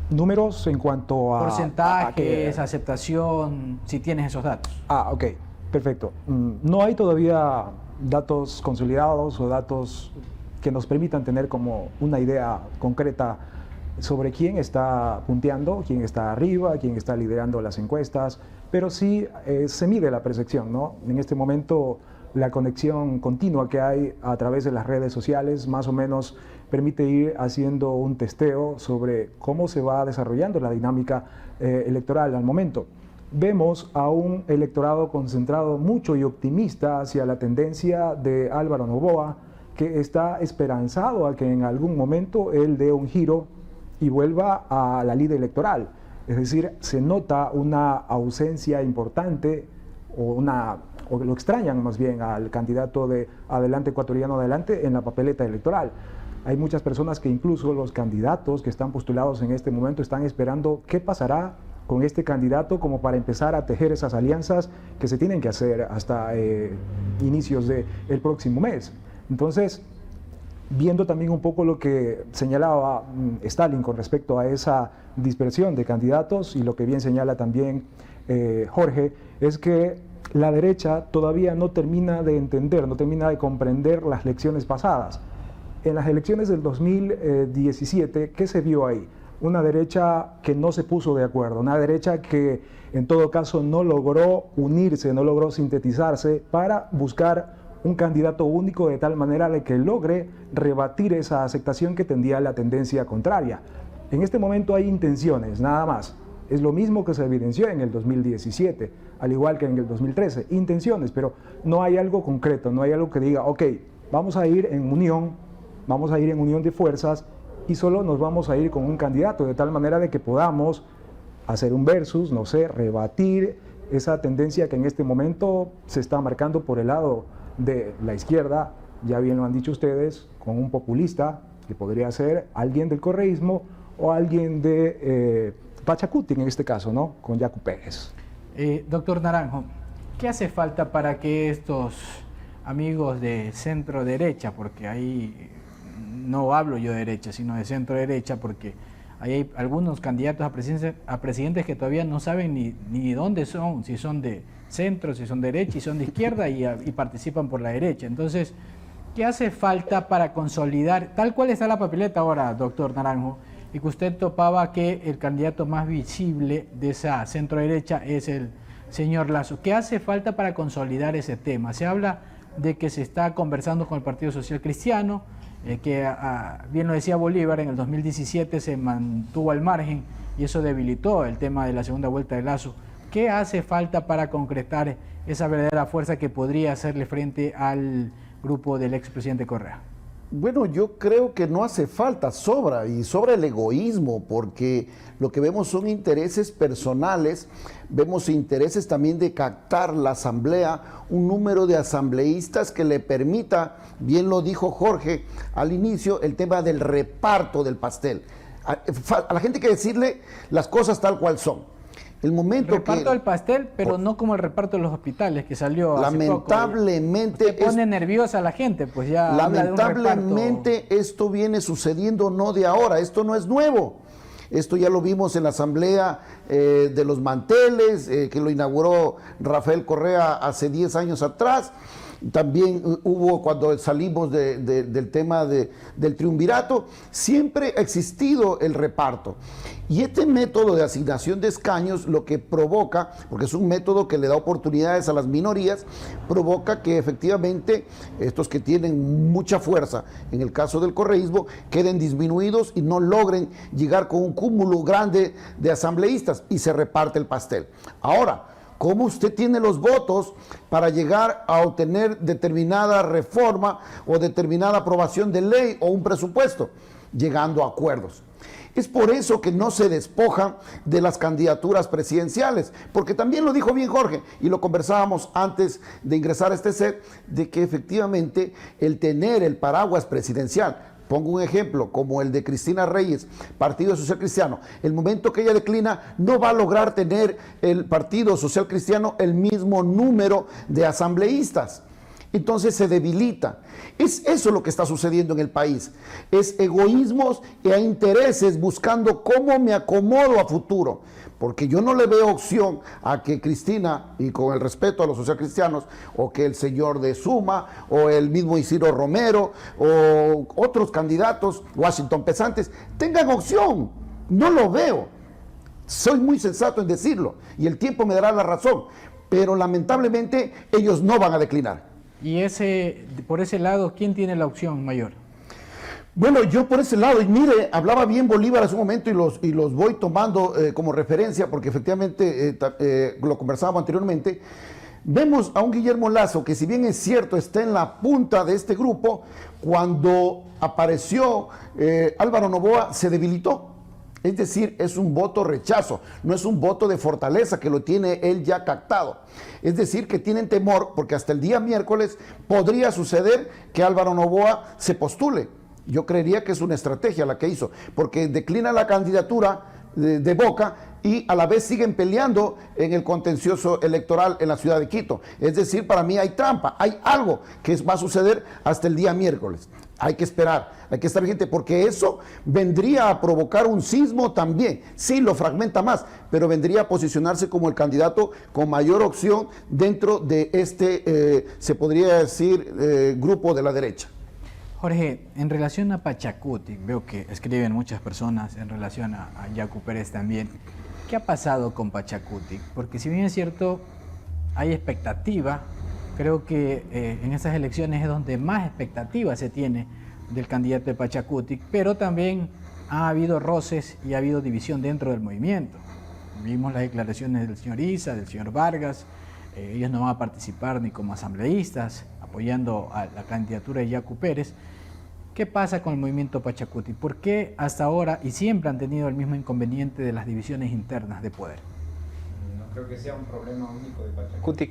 números en cuanto a porcentajes, aceptación, si tienes esos datos? Ok, perfecto. No hay todavía datos consolidados o datos que nos permitan tener como una idea concreta sobre quién está punteando, quién está arriba, quién está liderando las encuestas, pero sí se mide la percepción, ¿no? En este momento la conexión continua que hay a través de las redes sociales más o menos permite ir haciendo un testeo sobre cómo se va desarrollando la dinámica electoral al momento. Vemos a un electorado concentrado mucho y optimista hacia la tendencia de Álvaro Noboa, que está esperanzado a que en algún momento él dé un giro y vuelva a la lid electoral. Es decir, se nota una ausencia importante o lo extrañan más bien al candidato de Adelante Ecuatoriano Adelante en la papeleta electoral. Hay muchas personas que incluso los candidatos que están postulados en este momento están esperando qué pasará con este candidato como para empezar a tejer esas alianzas que se tienen que hacer hasta inicios del próximo mes. Entonces, viendo también un poco lo que señalaba Stalin con respecto a esa dispersión de candidatos y lo que bien señala también Jorge, es que la derecha todavía no termina de entender, no termina de comprender las lecciones pasadas. En las elecciones del 2017, ¿qué se vio ahí? Una derecha que no se puso de acuerdo, una derecha que en todo caso no logró unirse, no logró sintetizarse para buscar un candidato único de tal manera de que logre rebatir esa aceptación que tendía la tendencia contraria. En este momento hay intenciones, nada más. Es lo mismo que se evidenció en el 2017, al igual que en el 2013, intenciones, pero no hay algo concreto, no hay algo que diga, ok, vamos a ir en unión de fuerzas y solo nos vamos a ir con un candidato, de tal manera de que podamos hacer un versus, no sé, rebatir esa tendencia que en este momento se está marcando por el lado de la izquierda, ya bien lo han dicho ustedes, con un populista que podría ser alguien del correísmo o alguien de Pachacuti en este caso, ¿no? Con Yacu Pérez. Doctor Naranjo, ¿qué hace falta para que estos amigos de centro derecha, porque ahí no hablo yo de derecha, sino de centro derecha, porque ahí hay algunos candidatos a presidentes que todavía no saben ni dónde son, si son de centro, si son de derecha, si son de izquierda y participan por la derecha? Entonces, ¿qué hace falta para consolidar, tal cual está la papeleta ahora, doctor Naranjo, y que usted topaba que el candidato más visible de esa centro derecha es el señor Lasso? ¿Qué hace falta para consolidar ese tema? Se habla de que se está conversando con el Partido Social Cristiano, que bien lo decía Bolívar, en el 2017 se mantuvo al margen y eso debilitó el tema de la segunda vuelta de Lasso. ¿Qué hace falta para concretar esa verdadera fuerza que podría hacerle frente al grupo del expresidente Correa? Bueno, yo creo que no hace falta, sobra el egoísmo, porque lo que vemos son intereses personales, vemos intereses también de captar la asamblea, un número de asambleístas que le permita, bien lo dijo Jorge al inicio, el tema del reparto del pastel. A la gente hay que decirle las cosas tal cual son. El momento reparto del pastel, pero no como el reparto de los hospitales que salió lamentablemente hace poco. Pone nerviosa a la gente, pues ya lamentablemente esto viene sucediendo no de ahora, esto no es nuevo. Esto ya lo vimos en la asamblea de los manteles, que lo inauguró Rafael Correa hace 10 años atrás. También hubo cuando salimos del tema del triunvirato, siempre ha existido el reparto. Y este método de asignación de escaños lo que provoca, porque es un método que le da oportunidades a las minorías, provoca que efectivamente estos que tienen mucha fuerza, en el caso del correísmo, queden disminuidos y no logren llegar con un cúmulo grande de asambleístas y se reparte el pastel. Ahora, ¿cómo usted tiene los votos para llegar a obtener determinada reforma o determinada aprobación de ley o un presupuesto? Llegando a acuerdos. Es por eso que no se despoja de las candidaturas presidenciales, porque también lo dijo bien Jorge, y lo conversábamos antes de ingresar a este set, de que efectivamente el tener el paraguas presidencial, pongo un ejemplo, como el de Cristina Reyes, Partido Social Cristiano, el momento que ella declina, no va a lograr tener el Partido Social Cristiano el mismo número de asambleístas. Entonces se debilita. Es eso lo que está sucediendo en el país. Es egoísmos e intereses buscando cómo me acomodo a futuro. Porque yo no le veo opción a que Cristina, y con el respeto a los socialcristianos, o que el señor de Suma, o el mismo Isidro Romero, o otros candidatos, Washington Pesantes, tengan opción. No lo veo. Soy muy sensato en decirlo, y el tiempo me dará la razón. Pero lamentablemente ellos no van a declinar. Y por ese lado, ¿quién tiene la opción mayor? Bueno, yo por ese lado, y mire, hablaba bien Bolívar hace un momento y los voy tomando como referencia porque efectivamente lo conversábamos anteriormente. Vemos a un Guillermo Lasso que, si bien es cierto, está en la punta de este grupo, cuando apareció Álvaro Noboa se debilitó. Es decir, es un voto rechazo, no es un voto de fortaleza que lo tiene él ya captado. Es decir, que tienen temor porque hasta el día miércoles podría suceder que Álvaro Noboa se postule. Yo creería que es una estrategia la que hizo, porque declina la candidatura de Boca y a la vez siguen peleando en el contencioso electoral en la ciudad de Quito. Es decir, para mí hay trampa, hay algo que va a suceder hasta el día miércoles. Hay que esperar, hay que estar vigente, porque eso vendría a provocar un sismo también. Sí, lo fragmenta más, pero vendría a posicionarse como el candidato con mayor opción dentro de este, se podría decir, grupo de la derecha. Jorge, en relación a Pachacuti, veo que escriben muchas personas en relación a Yacu Pérez también. ¿Qué ha pasado con Pachacuti? Porque si bien es cierto, hay expectativa, creo que en estas elecciones es donde más expectativa se tiene del candidato de Pachacuti, pero también ha habido roces y ha habido división dentro del movimiento. Vimos las declaraciones del señor Issa, del señor Vargas, ellos no van a participar ni como asambleístas, apoyando a la candidatura de Yacu Pérez. ¿Qué pasa con el movimiento Pachacuti? ¿Por qué hasta ahora y siempre han tenido el mismo inconveniente de las divisiones internas de poder? No creo que sea un problema único de Pachacuti.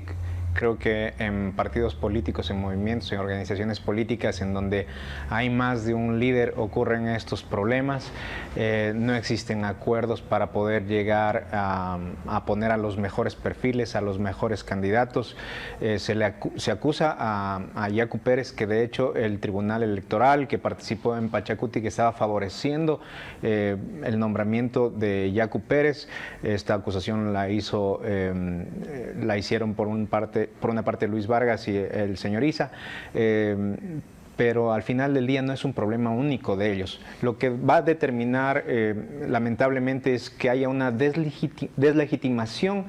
Creo que en partidos políticos, en movimientos, en organizaciones políticas en donde hay más de un líder ocurren estos problemas. No existen acuerdos para poder llegar a poner a los mejores perfiles, a los mejores candidatos. Se acusa a Yacu Pérez que de hecho el Tribunal Electoral que participó en Pachacuti que estaba favoreciendo el nombramiento de Yacu Pérez. Esta acusación la hicieron por una parte Luis Vargas y el señor Issa, pero al final del día no es un problema único de ellos. Lo que va a determinar, lamentablemente, es que haya una deslegitimación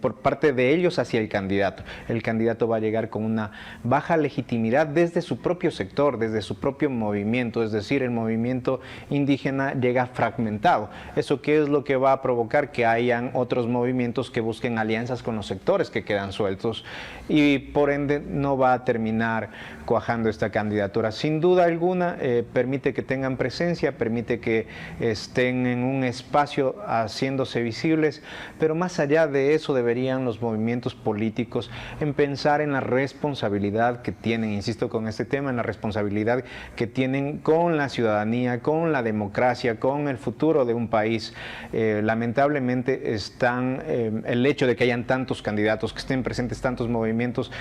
por parte de ellos hacia el candidato. El candidato va a llegar con una baja legitimidad desde su propio sector, desde su propio movimiento, es decir, el movimiento indígena llega fragmentado. ¿Eso qué es lo que va a provocar? Que hayan otros movimientos que busquen alianzas con los sectores que quedan sueltos y por ende no va a terminar cuajando esta candidatura. Sin duda alguna, permite que tengan presencia, permite que estén en un espacio haciéndose visibles, pero más allá de eso deberían los movimientos políticos en pensar en la responsabilidad que tienen, insisto con este tema, en la responsabilidad que tienen con la ciudadanía, con la democracia, con el futuro de un país. Lamentablemente el hecho de que hayan tantos candidatos, que estén presentes tantos movimientos,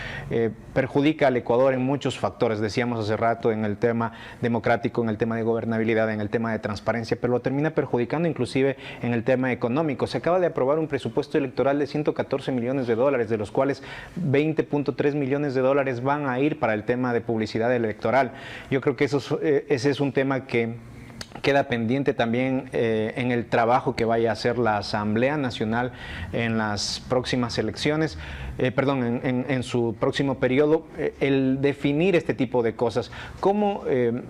perjudica al Ecuador en muchos factores. Decíamos hace rato en el tema democrático, en el tema de gobernabilidad, en el tema de transparencia, pero lo termina perjudicando inclusive en el tema económico. Se acaba de aprobar un presupuesto electoral de 114 millones de dólares, de los cuales 20.3 millones de dólares van a ir para el tema de publicidad electoral. Yo creo que ese es un tema que queda pendiente también en el trabajo que vaya a hacer la Asamblea Nacional en las próximas elecciones, en su próximo periodo, el definir este tipo de cosas. ¿Cómo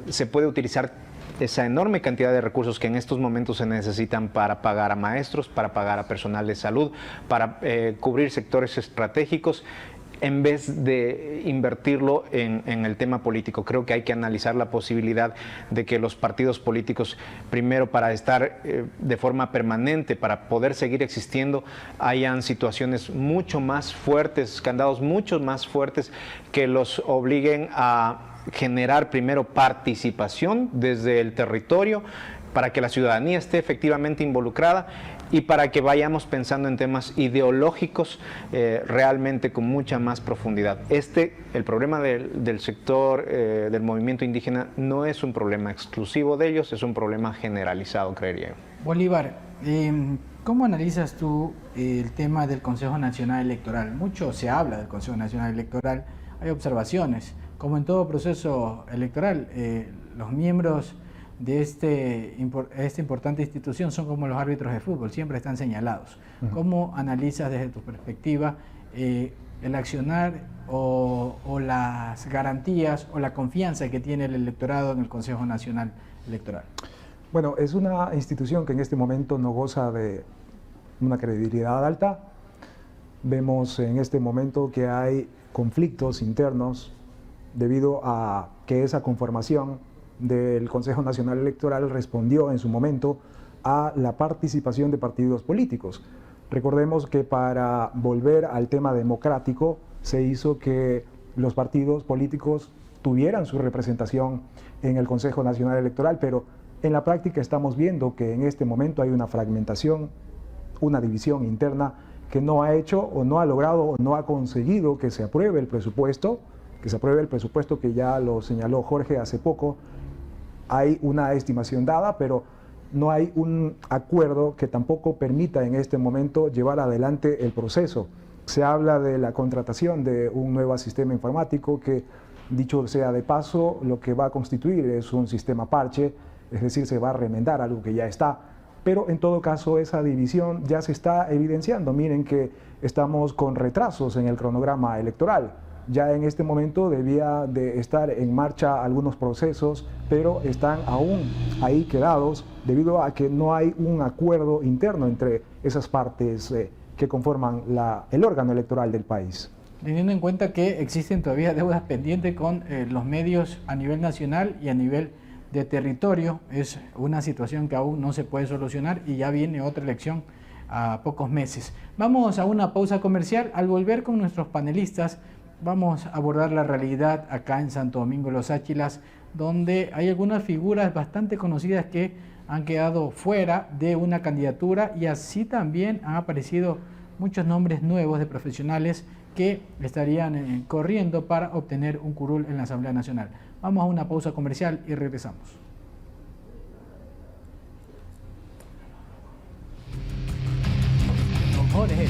se puede utilizar esa enorme cantidad de recursos que en estos momentos se necesitan para pagar a maestros, para pagar a personal de salud, para cubrir sectores estratégicos, en vez de invertirlo en el tema político? Creo que hay que analizar la posibilidad de que los partidos políticos, primero para estar de forma permanente, para poder seguir existiendo, hayan situaciones mucho más fuertes, candados mucho más fuertes que los obliguen a generar primero participación desde el territorio para que la ciudadanía esté efectivamente involucrada y para que vayamos pensando en temas ideológicos realmente con mucha más profundidad. El problema del sector del movimiento indígena no es un problema exclusivo de ellos, es un problema generalizado, creería yo. Bolívar, ¿cómo analizas tú el tema del Consejo Nacional Electoral? Mucho se habla del Consejo Nacional Electoral, hay observaciones. Como en todo proceso electoral, los miembros de esta importante institución son como los árbitros de fútbol, siempre están señalados. ¿Cómo analizas desde tu perspectiva el accionar o las garantías o la confianza que tiene el electorado en el Consejo Nacional Electoral? Bueno, es una institución que en este momento no goza de una credibilidad alta. Vemos en este momento que hay conflictos internos debido a que esa conformación del Consejo Nacional Electoral respondió en su momento a la participación de partidos políticos. Recordemos que para volver al tema democrático se hizo que los partidos políticos tuvieran su representación en el Consejo Nacional Electoral, pero en la práctica estamos viendo que en este momento hay una fragmentación, una división interna que no ha hecho o no ha logrado o no ha conseguido que se apruebe el presupuesto, que ya lo señaló Jorge hace poco. Hay una estimación dada, pero no hay un acuerdo que tampoco permita en este momento llevar adelante el proceso. Se habla de la contratación de un nuevo sistema informático que, dicho sea de paso, lo que va a constituir es un sistema parche, es decir, se va a remendar algo que ya está. Pero en todo caso esa división ya se está evidenciando. Miren que estamos con retrasos en el cronograma electoral. Ya en este momento debía de estar en marcha algunos procesos, pero están aún ahí quedados debido a que no hay un acuerdo interno entre esas partes que conforman el órgano electoral del país. Teniendo en cuenta que existen todavía deudas pendientes con los medios a nivel nacional y a nivel de territorio, es una situación que aún no se puede solucionar y ya viene otra elección a pocos meses. Vamos a una pausa comercial. Al volver con nuestros panelistas, vamos a abordar la realidad acá en Santo Domingo Los Áchilas, donde hay algunas figuras bastante conocidas que han quedado fuera de una candidatura y así también han aparecido muchos nombres nuevos de profesionales que estarían corriendo para obtener un curul en la Asamblea Nacional. Vamos a una pausa comercial y regresamos. Don Jorge.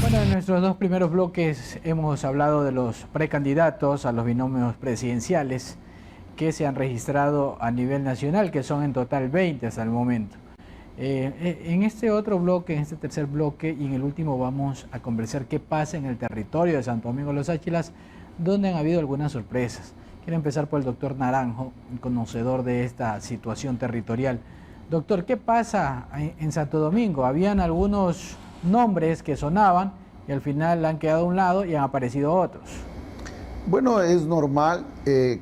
Bueno, en nuestros dos primeros bloques hemos hablado de los precandidatos a los binomios presidenciales que se han registrado a nivel nacional, que son en total 20 hasta el momento. En este otro bloque, en este tercer bloque y en el último vamos a conversar qué pasa en el territorio de Santo Domingo Los Áchilas, donde han habido algunas sorpresas. Quiero empezar por el doctor Naranjo, conocedor de esta situación territorial. Doctor, ¿qué pasa en Santo Domingo? Habían algunos nombres que sonaban y al final han quedado a un lado y han aparecido otros. Bueno, es normal,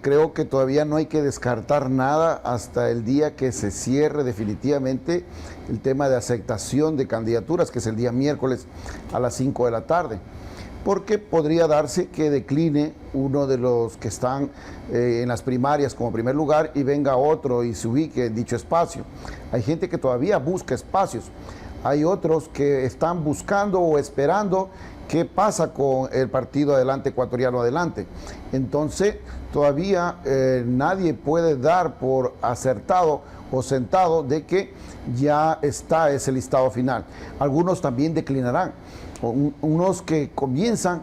creo que todavía no hay que descartar nada hasta el día que se cierre definitivamente el tema de aceptación de candidaturas, que es el día miércoles a las 5 de la tarde, porque podría darse que decline uno de los que están en las primarias como primer lugar y venga otro y se ubique en dicho espacio. Hay gente que todavía busca espacios. Hay otros que están buscando o esperando qué pasa con el partido Adelante Ecuatoriano Adelante. Entonces, todavía nadie puede dar por acertado o sentado de que ya está ese listado final. Algunos también declinarán. Unos que comienzan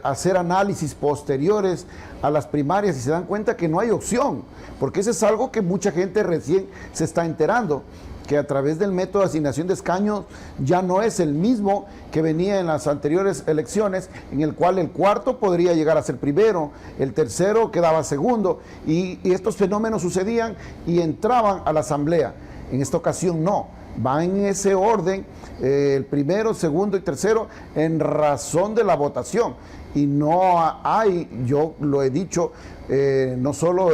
a hacer análisis posteriores a las primarias y se dan cuenta que no hay opción, porque eso es algo que mucha gente recién se está enterando, que a través del método de asignación de escaños ya no es el mismo que venía en las anteriores elecciones, en el cual el cuarto podría llegar a ser primero, el tercero quedaba segundo, y estos fenómenos sucedían y entraban a la asamblea. En esta ocasión no, va en ese orden, el primero, segundo y tercero, en razón de la votación. Y no hay, yo lo he dicho, no solo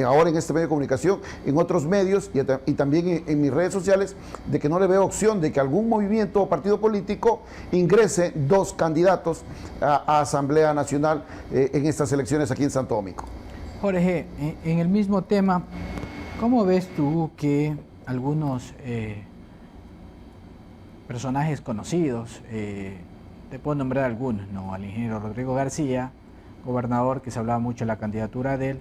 ahora en este medio de comunicación, en otros medios y también en mis redes sociales, de que no le veo opción de que algún movimiento o partido político ingrese dos candidatos a Asamblea Nacional en estas elecciones aquí en Santo Domingo. Jorge, en el mismo tema, ¿cómo ves tú que algunos personajes conocidos, te puedo nombrar algunos, ¿no? Al ingeniero Rodrigo García, gobernador, que se hablaba mucho de la candidatura de él,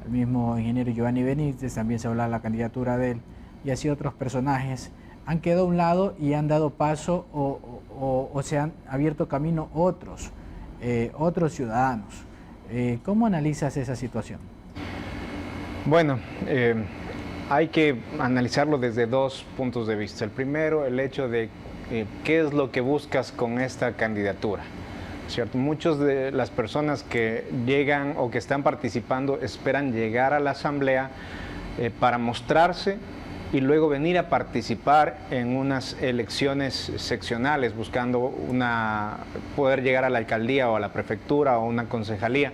el mismo ingeniero Giovanni Benítez, también se hablaba de la candidatura de él, y así otros personajes han quedado a un lado y han dado paso o se han abierto camino otros ciudadanos. ¿Cómo analizas esa situación? Bueno, hay que analizarlo desde dos puntos de vista. El primero, el hecho de qué es lo que buscas con esta candidatura, ¿cierto? Muchas de las personas que llegan o que están participando esperan llegar a la asamblea para mostrarse y luego venir a participar en unas elecciones seccionales buscando poder llegar a la alcaldía o a la prefectura o una concejalía.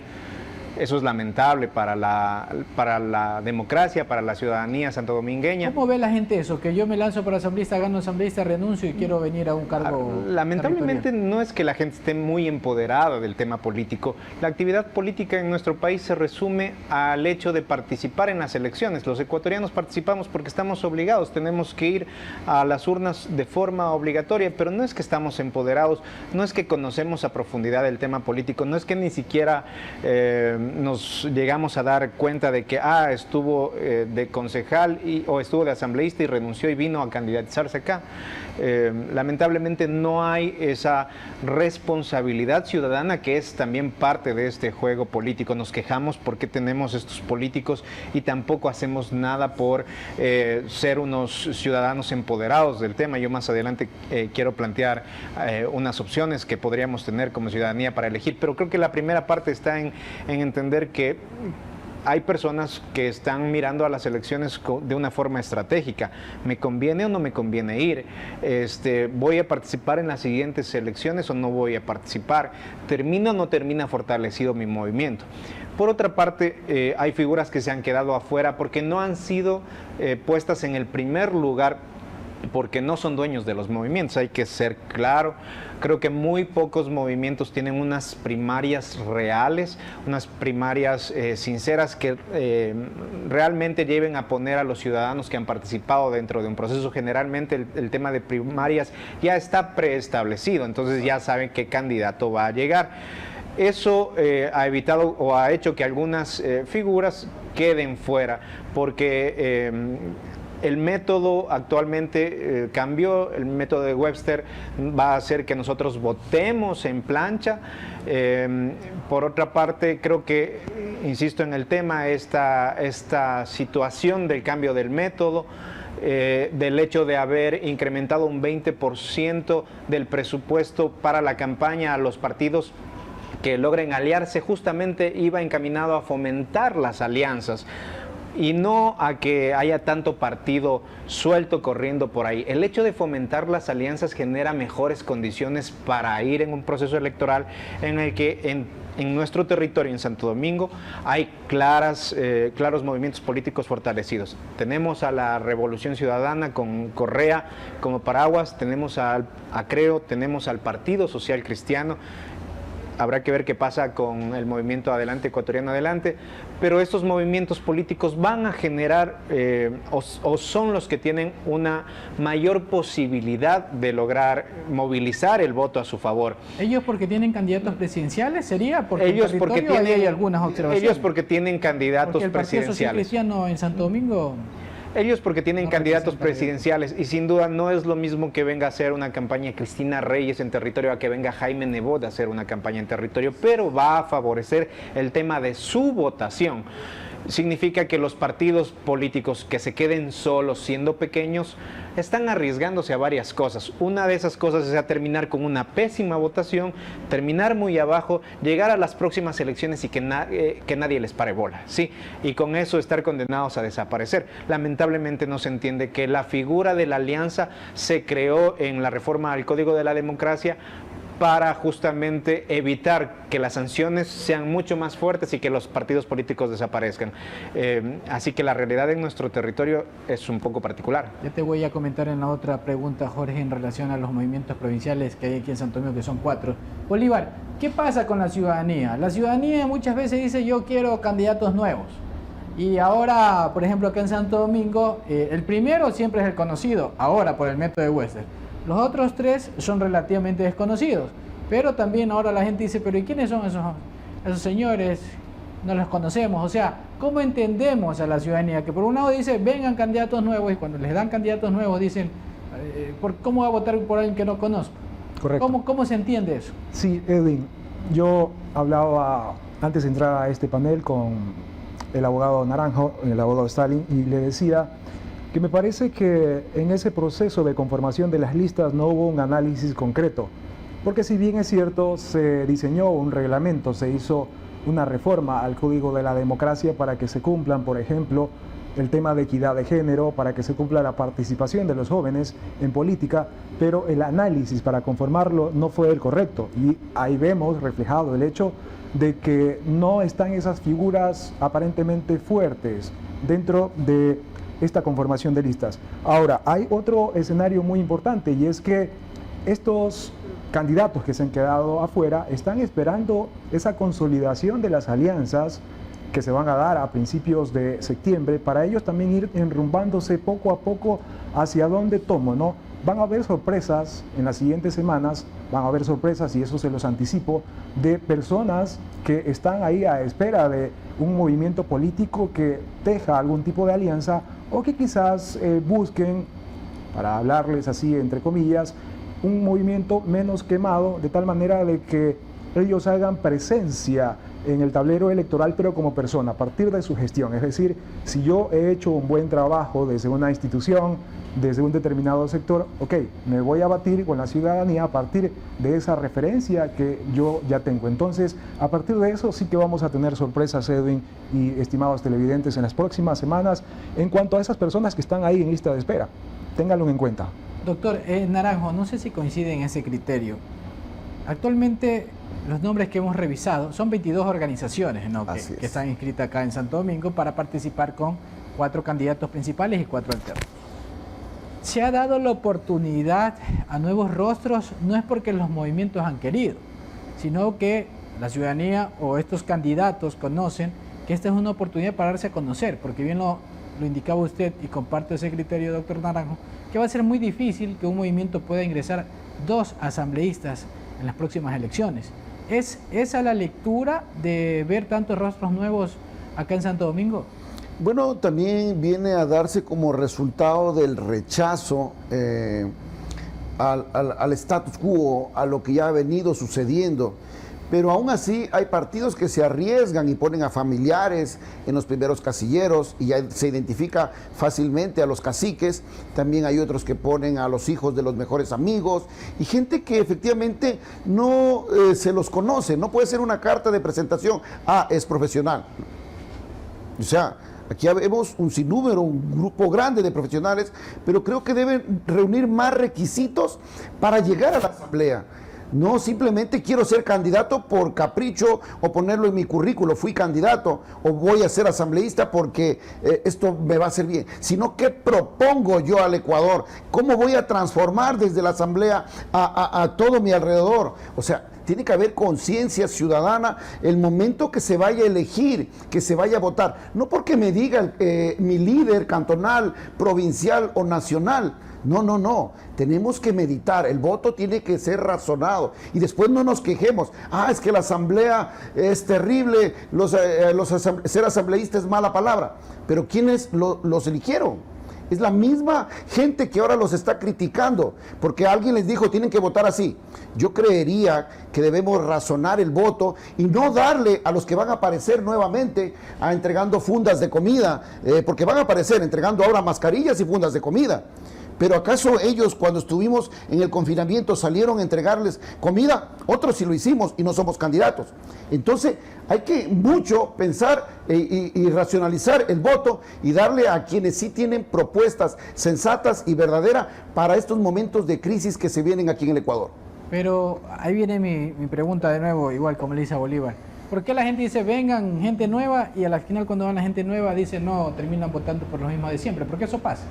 Eso es lamentable para la democracia, para la ciudadanía santodomingueña. ¿Cómo ve la gente eso? Que yo me lanzo para asambleísta, gano asambleísta, renuncio y quiero venir a un cargo Lamentablemente territorial. No es que la gente esté muy empoderada del tema político. La actividad política en nuestro país se resume al hecho de participar en las elecciones. Los ecuatorianos participamos porque estamos obligados, tenemos que ir a las urnas de forma obligatoria, pero no es que estamos empoderados, no es que conocemos a profundidad el tema político, no es que ni siquiera nos llegamos a dar cuenta de que estuvo de concejal o estuvo de asambleísta y renunció y vino a candidatizarse acá. Lamentablemente no hay esa responsabilidad ciudadana que es también parte de este juego político. Nos quejamos porque tenemos estos políticos y tampoco hacemos nada por ser unos ciudadanos empoderados del tema. Yo más adelante quiero plantear unas opciones que podríamos tener como ciudadanía para elegir, pero creo que la primera parte está en entender que hay personas que están mirando a las elecciones de una forma estratégica. ¿Me conviene o no me conviene ir? ¿Voy a participar en las siguientes elecciones o no voy a participar? ¿Termina o no termina fortalecido mi movimiento? Por otra parte, hay figuras que se han quedado afuera porque no han sido puestas en el primer lugar, porque no son dueños de los movimientos, hay que ser claro. Creo que muy pocos movimientos tienen unas primarias reales, unas primarias sinceras que realmente lleven a poner a los ciudadanos que han participado dentro de un proceso. Generalmente el tema de primarias ya está preestablecido, entonces ya saben qué candidato va a llegar. Eso ha evitado o ha hecho que algunas figuras queden fuera, porque el método actualmente cambió. El método de Webster va a hacer que nosotros votemos en plancha. Por otra parte, creo que, insisto en el tema, esta situación del cambio del método, del hecho de haber incrementado un 20% del presupuesto para la campaña a los partidos que logren aliarse, justamente iba encaminado a fomentar las alianzas y no a que haya tanto partido suelto corriendo por ahí. El hecho de fomentar las alianzas genera mejores condiciones para ir en un proceso electoral en el que en nuestro territorio, en Santo Domingo, hay claros movimientos políticos fortalecidos. Tenemos a la Revolución Ciudadana con Correa como paraguas, tenemos a Creo, tenemos al Partido Social Cristiano. Habrá que ver qué pasa con el movimiento Adelante, Ecuatoriano Adelante, pero estos movimientos políticos van a generar o son los que tienen una mayor posibilidad de lograr movilizar el voto a su favor. ¿Ellos porque tienen candidatos presidenciales sería? Porque ellos en porque territorio tienen, hay algunas observaciones. Ellos porque tienen candidatos porque el Partido Social presidenciales. Cristiano en Santo Domingo... Ellos porque tienen candidatos presidenciales y sin duda no es lo mismo que venga a hacer una campaña Cristina Reyes en territorio a que venga Jaime Nebot a hacer una campaña en territorio, pero va a favorecer el tema de su votación. Significa que los partidos políticos que se queden solos siendo pequeños están arriesgándose a varias cosas. Una de esas cosas es a terminar con una pésima votación, terminar muy abajo, llegar a las próximas elecciones y que nadie les pare bola, ¿sí? Y con eso estar condenados a desaparecer. Lamentablemente no se entiende que la figura de la alianza se creó en la reforma al Código de la Democracia para justamente evitar que las sanciones sean mucho más fuertes y que los partidos políticos desaparezcan. Así que la realidad en nuestro territorio es un poco particular. Ya te voy a comentar en la otra pregunta, Jorge, en relación a los movimientos provinciales que hay aquí en Santo Domingo, que son 4. Bolívar, ¿qué pasa con la ciudadanía? La ciudadanía muchas veces dice yo quiero candidatos nuevos. Y ahora, por ejemplo, acá en Santo Domingo, el primero siempre es el conocido, ahora por el método de Webster. Los otros 3 son relativamente desconocidos, pero también ahora la gente dice, pero ¿y quiénes son esos señores? No los conocemos. O sea, ¿cómo entendemos a la ciudadanía? Que por un lado dice, vengan candidatos nuevos, y cuando les dan candidatos nuevos dicen, ¿cómo va a votar por alguien que no conozco? Correcto. ¿Cómo se entiende eso? Sí, Edwin, yo hablaba antes de entrar a este panel con el abogado Naranjo, el abogado Stalin, y le decía que me parece que en ese proceso de conformación de las listas no hubo un análisis concreto, porque si bien es cierto, se diseñó un reglamento, se hizo una reforma al Código de la Democracia para que se cumplan, por ejemplo, el tema de equidad de género, para que se cumpla la participación de los jóvenes en política, pero el análisis para conformarlo no fue el correcto, y ahí vemos reflejado el hecho de que no están esas figuras aparentemente fuertes dentro de esta conformación de listas. Ahora, hay otro escenario muy importante, y es que estos candidatos que se han quedado afuera están esperando esa consolidación de las alianzas que se van a dar a principios de septiembre, para ellos también ir enrumbándose poco a poco hacia dónde tomo, ¿no? van a haber sorpresas en las siguientes semanas, van a haber sorpresas, y eso se los anticipo, de personas que están ahí a espera de un movimiento político que teja algún tipo de alianza, o que quizás busquen, para hablarles así entre comillas, un movimiento menos quemado, de tal manera de que ellos hagan presencia en el tablero electoral, pero como persona, a partir de su gestión. Es decir, si yo he hecho un buen trabajo desde una institución, desde un determinado sector, ok, me voy a batir con la ciudadanía a partir de esa referencia que yo ya tengo. Entonces, a partir de eso sí que vamos a tener sorpresas, Edwin y estimados televidentes, en las próximas semanas en cuanto a esas personas que están ahí en lista de espera. Ténganlo en cuenta. Doctor Naranjo, no sé si coincide en ese criterio. Actualmente los nombres que hemos revisado son 22 organizaciones, ¿no?, que están inscritas acá en Santo Domingo para participar con 4 candidatos principales y 4 alternos. Se ha dado la oportunidad a nuevos rostros, no es porque los movimientos han querido, sino que la ciudadanía o estos candidatos conocen que esta es una oportunidad para darse a conocer, porque bien lo indicaba usted y comparto ese criterio, doctor Naranjo, que va a ser muy difícil que un movimiento pueda ingresar 2 asambleístas en las próximas elecciones. ¿Es esa la lectura de ver tantos rostros nuevos acá en Santo Domingo? Bueno, también viene a darse como resultado del rechazo al status quo, a lo que ya ha venido sucediendo. Pero aún así hay partidos que se arriesgan y ponen a familiares en los primeros casilleros, y ya se identifica fácilmente a los caciques. También hay otros que ponen a los hijos de los mejores amigos, y gente que efectivamente no se los conoce. No puede ser una carta de presentación, es profesional. O sea, aquí vemos un sinnúmero, un grupo grande de profesionales, pero creo que deben reunir más requisitos para llegar a la asamblea. No simplemente quiero ser candidato por capricho o ponerlo en mi currículo, fui candidato, o voy a ser asambleísta porque esto me va a hacer bien, sino qué propongo yo al Ecuador, cómo voy a transformar desde la asamblea a todo mi alrededor. O sea, tiene que haber conciencia ciudadana el momento que se vaya a elegir, que se vaya a votar. No porque me diga mi líder cantonal, provincial o nacional. No. Tenemos que meditar. El voto tiene que ser razonado. Y después no nos quejemos. Es que la asamblea es terrible, ser asambleísta es mala palabra. Pero ¿quiénes los eligieron? Es la misma gente que ahora los está criticando, porque alguien les dijo tienen que votar así. Yo creería que debemos razonar el voto y no darle a los que van a aparecer nuevamente entregando fundas de comida, porque van a aparecer entregando ahora mascarillas y fundas de comida. Pero ¿acaso ellos, cuando estuvimos en el confinamiento, salieron a entregarles comida? Otros sí lo hicimos y no somos candidatos. Entonces hay que mucho pensar y racionalizar el voto y darle a quienes sí tienen propuestas sensatas y verdaderas para estos momentos de crisis que se vienen aquí en el Ecuador. Pero ahí viene mi pregunta de nuevo, igual como le dice a Bolívar. ¿Por qué la gente dice vengan gente nueva y a la final cuando van la gente nueva dicen no, terminan votando por los mismos de siempre? ¿Por qué eso pasa?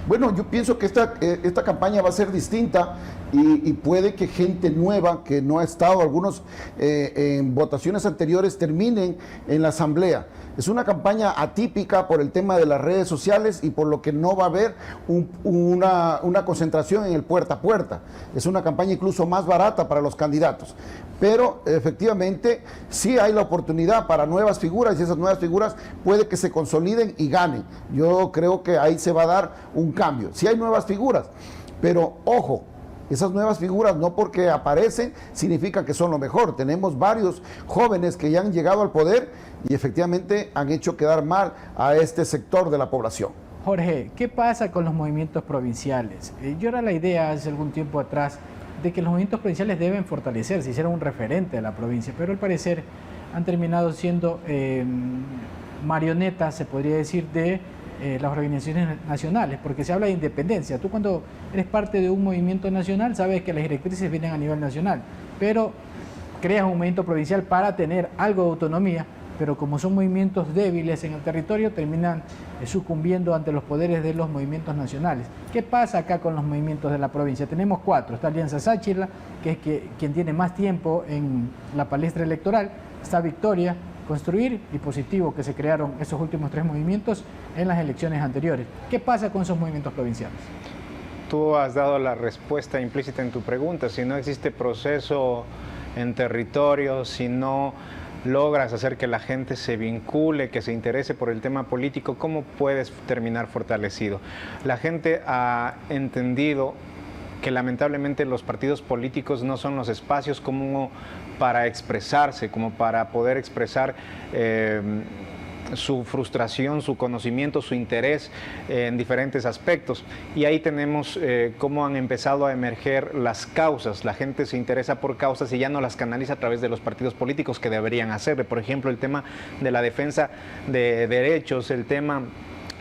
Bueno, yo pienso que esta campaña va a ser distinta y puede que gente nueva que no ha estado, algunos en votaciones anteriores, terminen en la asamblea. Es una campaña atípica por el tema de las redes sociales y por lo que no va a haber una concentración en el puerta a puerta. Es una campaña incluso más barata para los candidatos. Pero efectivamente sí hay la oportunidad para nuevas figuras y esas nuevas figuras puede que se consoliden y ganen. Yo creo que ahí se va a dar un cambio. Sí hay nuevas figuras, pero ojo, esas nuevas figuras no porque aparecen significa que son lo mejor. Tenemos varios jóvenes que ya han llegado al poder y efectivamente han hecho quedar mal a este sector de la población. Jorge, ¿qué pasa con los movimientos provinciales? Yo era la idea hace algún tiempo atrás de que los movimientos provinciales deben fortalecerse, hicieron un referente de la provincia, pero al parecer han terminado siendo marionetas, se podría decir, de las organizaciones nacionales, porque se habla de independencia. Tú cuando eres parte de un movimiento nacional sabes que las directrices vienen a nivel nacional, pero creas un movimiento provincial para tener algo de autonomía, pero como son movimientos débiles en el territorio, terminan sucumbiendo ante los poderes de los movimientos nacionales. ¿Qué pasa acá con los movimientos de la provincia? Tenemos 4. Está Alianza Sáchila, que es quien tiene más tiempo en la palestra electoral. Está Victoria, Construir y Positivo, que se crearon esos últimos 3 movimientos en las elecciones anteriores. ¿Qué pasa con esos movimientos provinciales? tú has dado la respuesta implícita en tu pregunta. Si no existe proceso en territorio, si no logras hacer que la gente se vincule, que se interese por el tema político, ¿cómo puedes terminar fortalecido? La gente ha entendido que lamentablemente los partidos políticos no son los espacios como para expresarse, como para poder expresar su frustración, su conocimiento, su interés en diferentes aspectos. Y ahí tenemos cómo han empezado a emerger las causas. La gente se interesa por causas y ya no las canaliza a través de los partidos políticos que deberían hacer. Por ejemplo, el tema de la defensa de derechos, el tema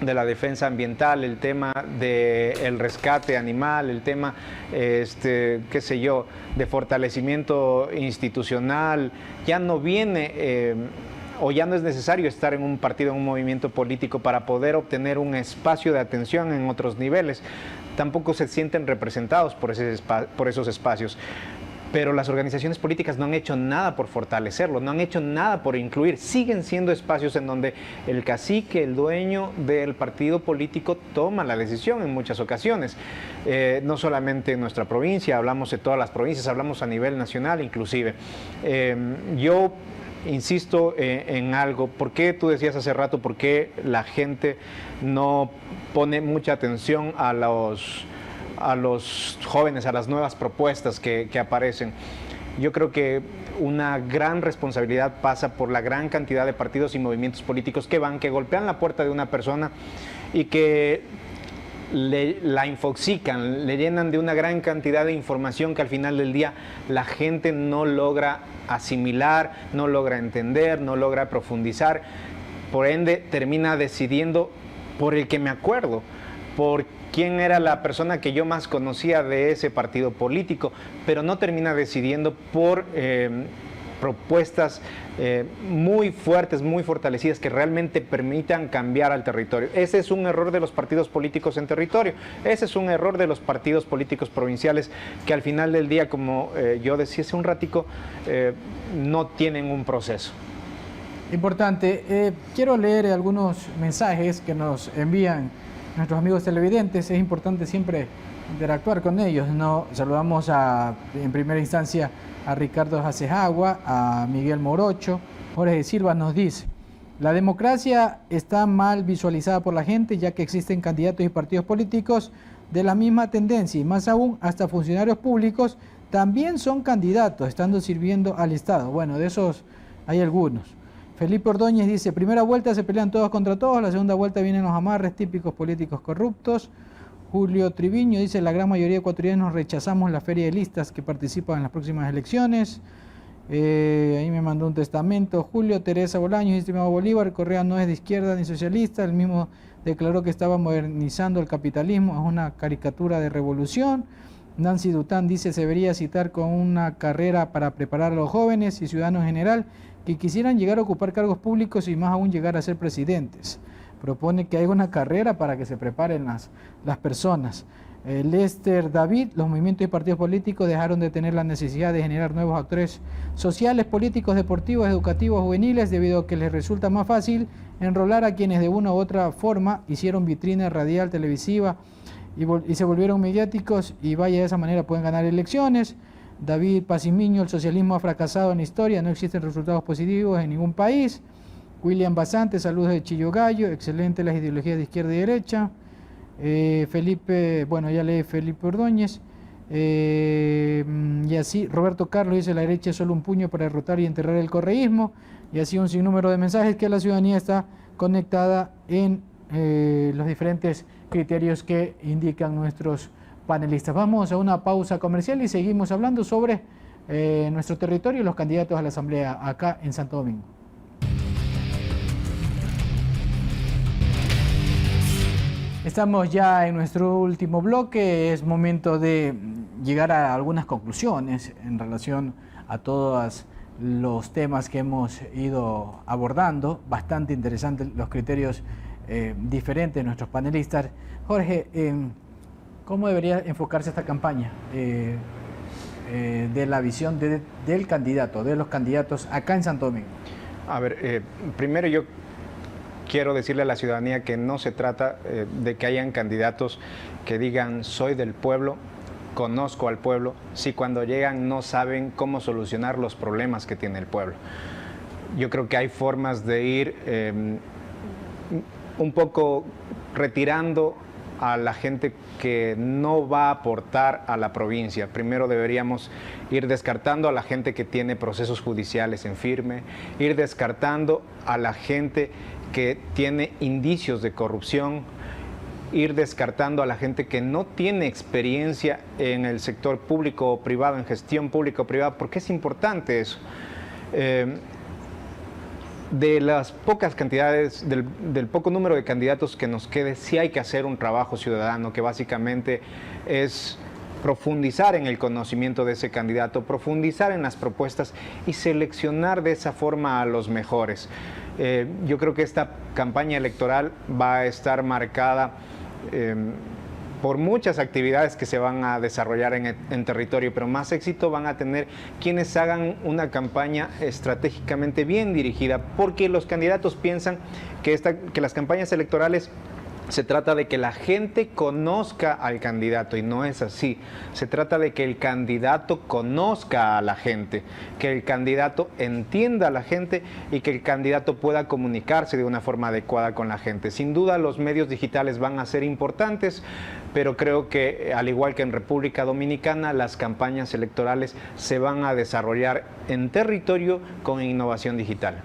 de la defensa ambiental, el tema del rescate animal, el tema, qué sé yo, de fortalecimiento institucional, ya no viene o ya no es necesario estar en un partido, en un movimiento político para poder obtener un espacio de atención en otros niveles. Tampoco se sienten representados por esos espacios. Pero las organizaciones políticas no han hecho nada por fortalecerlo, no han hecho nada por incluir. Siguen siendo espacios en donde el cacique, el dueño del partido político, toma la decisión en muchas ocasiones. No solamente en nuestra provincia, hablamos de todas las provincias, hablamos a nivel nacional inclusive. Yo insisto en algo. ¿Por qué tú decías hace rato, por qué la gente no pone mucha atención a los jóvenes, a las nuevas propuestas que aparecen? Yo creo que una gran responsabilidad pasa por la gran cantidad de partidos y movimientos políticos que golpean la puerta de una persona y que la infoxican, le llenan de una gran cantidad de información que al final del día la gente no logra asimilar, no logra entender, no logra profundizar. Por ende, termina decidiendo por el que me acuerdo, por quién era la persona que yo más conocía de ese partido político, pero no termina decidiendo por propuestas muy fuertes, muy fortalecidas, que realmente permitan cambiar al territorio. Ese es un error de los partidos políticos en territorio, ese es un error de los partidos políticos provinciales, que al final del día, como yo decía hace un ratico, no tienen un proceso. Importante. Quiero leer algunos mensajes que nos envían nuestros amigos televidentes. Es importante siempre interactuar con ellos, ¿no? Saludamos en primera instancia a Ricardo Jacejagua, a Miguel Morocho. Jorge Silva nos dice: la democracia está mal visualizada por la gente, ya que existen candidatos y partidos políticos de la misma tendencia, y más aún hasta funcionarios públicos también son candidatos, estando sirviendo al Estado. Bueno, de esos hay algunos. Felipe Ordóñez dice: primera vuelta se pelean todos contra todos, la segunda vuelta vienen los amarres típicos políticos corruptos. Julio Triviño dice: la gran mayoría de ecuatorianos rechazamos la feria de listas que participan en las próximas elecciones. Ahí me mandó un testamento Julio. Teresa Bolaños, estimado Bolívar, Correa no es de izquierda ni socialista, él mismo declaró que estaba modernizando el capitalismo, es una caricatura de revolución. Nancy Dután dice: se debería citar con una carrera para preparar a los jóvenes y ciudadanos en general que quisieran llegar a ocupar cargos públicos y más aún llegar a ser presidentes. Propone que haya una carrera para que se preparen las personas. Lester David: los movimientos y partidos políticos dejaron de tener la necesidad de generar nuevos actores sociales, políticos, deportivos, educativos, juveniles, debido a que les resulta más fácil enrolar a quienes de una u otra forma hicieron vitrina radial, televisiva y se volvieron mediáticos, y vaya, de esa manera pueden ganar elecciones. David Pacimiño: el socialismo ha fracasado en la historia, no existen resultados positivos en ningún país. William Basante: saludos de Chillogallo, excelente las ideologías de izquierda y derecha. Felipe, bueno, ya leí Felipe Ordóñez. Y así, Roberto Carlos dice: la derecha es solo un puño para derrotar y enterrar el correísmo. Y así un sinnúmero de mensajes que la ciudadanía está conectada en los diferentes criterios que indican nuestros panelistas. Vamos a una pausa comercial y seguimos hablando sobre nuestro territorio y los candidatos a la Asamblea acá en Santo Domingo. Estamos ya en nuestro último bloque, es momento de llegar a algunas conclusiones en relación a todos los temas que hemos ido abordando. Bastante interesantes los criterios diferentes de nuestros panelistas. Jorge, ¿cómo debería enfocarse esta campaña de la visión del candidato, de los candidatos acá en Santo Domingo? A ver, primero yo quiero decirle a la ciudadanía que no se trata de que hayan candidatos que digan soy del pueblo, conozco al pueblo, si cuando llegan no saben cómo solucionar los problemas que tiene el pueblo. Yo creo que hay formas de ir un poco retirando a la gente que no va a aportar a la provincia. Primero deberíamos ir descartando a la gente que tiene procesos judiciales en firme, ir descartando a la gente que tiene indicios de corrupción, ir descartando a la gente que no tiene experiencia en el sector público o privado, en gestión pública o privada, porque es importante eso. De las pocas cantidades, del poco número de candidatos que nos quede, sí hay que hacer un trabajo ciudadano que básicamente es profundizar en el conocimiento de ese candidato, profundizar en las propuestas y seleccionar de esa forma a los mejores. Yo creo que esta campaña electoral va a estar marcada por muchas actividades que se van a desarrollar en territorio, pero más éxito van a tener quienes hagan una campaña estratégicamente bien dirigida, porque los candidatos piensan que las campañas electorales se trata de que la gente conozca al candidato y no es así. Se trata de que el candidato conozca a la gente, que el candidato entienda a la gente y que el candidato pueda comunicarse de una forma adecuada con la gente. Sin duda los medios digitales van a ser importantes, pero creo que al igual que en República Dominicana, las campañas electorales se van a desarrollar en territorio con innovación digital.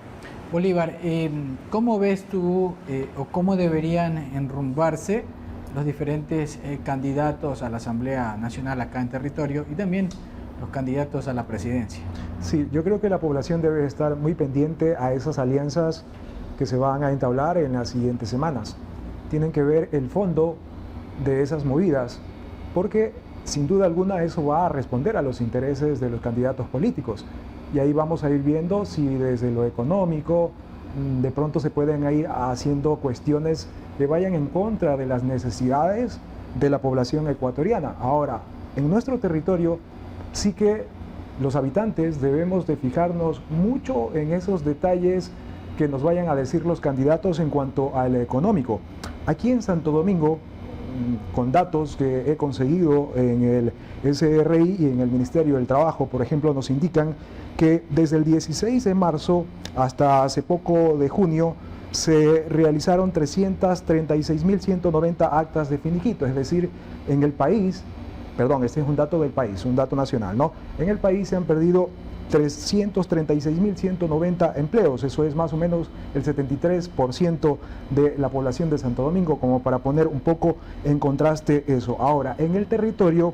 Bolívar, ¿cómo ves tú o cómo deberían enrumbarse los diferentes candidatos a la Asamblea Nacional acá en territorio y también los candidatos a la presidencia? Sí, yo creo que la población debe estar muy pendiente a esas alianzas que se van a entablar en las siguientes semanas. Tienen que ver el fondo de esas movidas, porque sin duda alguna eso va a responder a los intereses de los candidatos políticos. Y ahí vamos a ir viendo si desde lo económico de pronto se pueden ir haciendo cuestiones que vayan en contra de las necesidades de la población ecuatoriana. Ahora, en nuestro territorio sí que los habitantes debemos de fijarnos mucho en esos detalles que nos vayan a decir los candidatos en cuanto al económico. Aquí en Santo Domingo, con datos que he conseguido en el SRI y en el Ministerio del Trabajo, por ejemplo, nos indican que desde el 16 de marzo hasta hace poco de junio se realizaron 336.190 actas de finiquito, es decir, en el país, perdón, este es un dato del país, un dato nacional, ¿no? En el país se han perdido 336.190 empleos, eso es más o menos el 73% de la población de Santo Domingo, como para poner un poco en contraste eso. Ahora, en el territorio,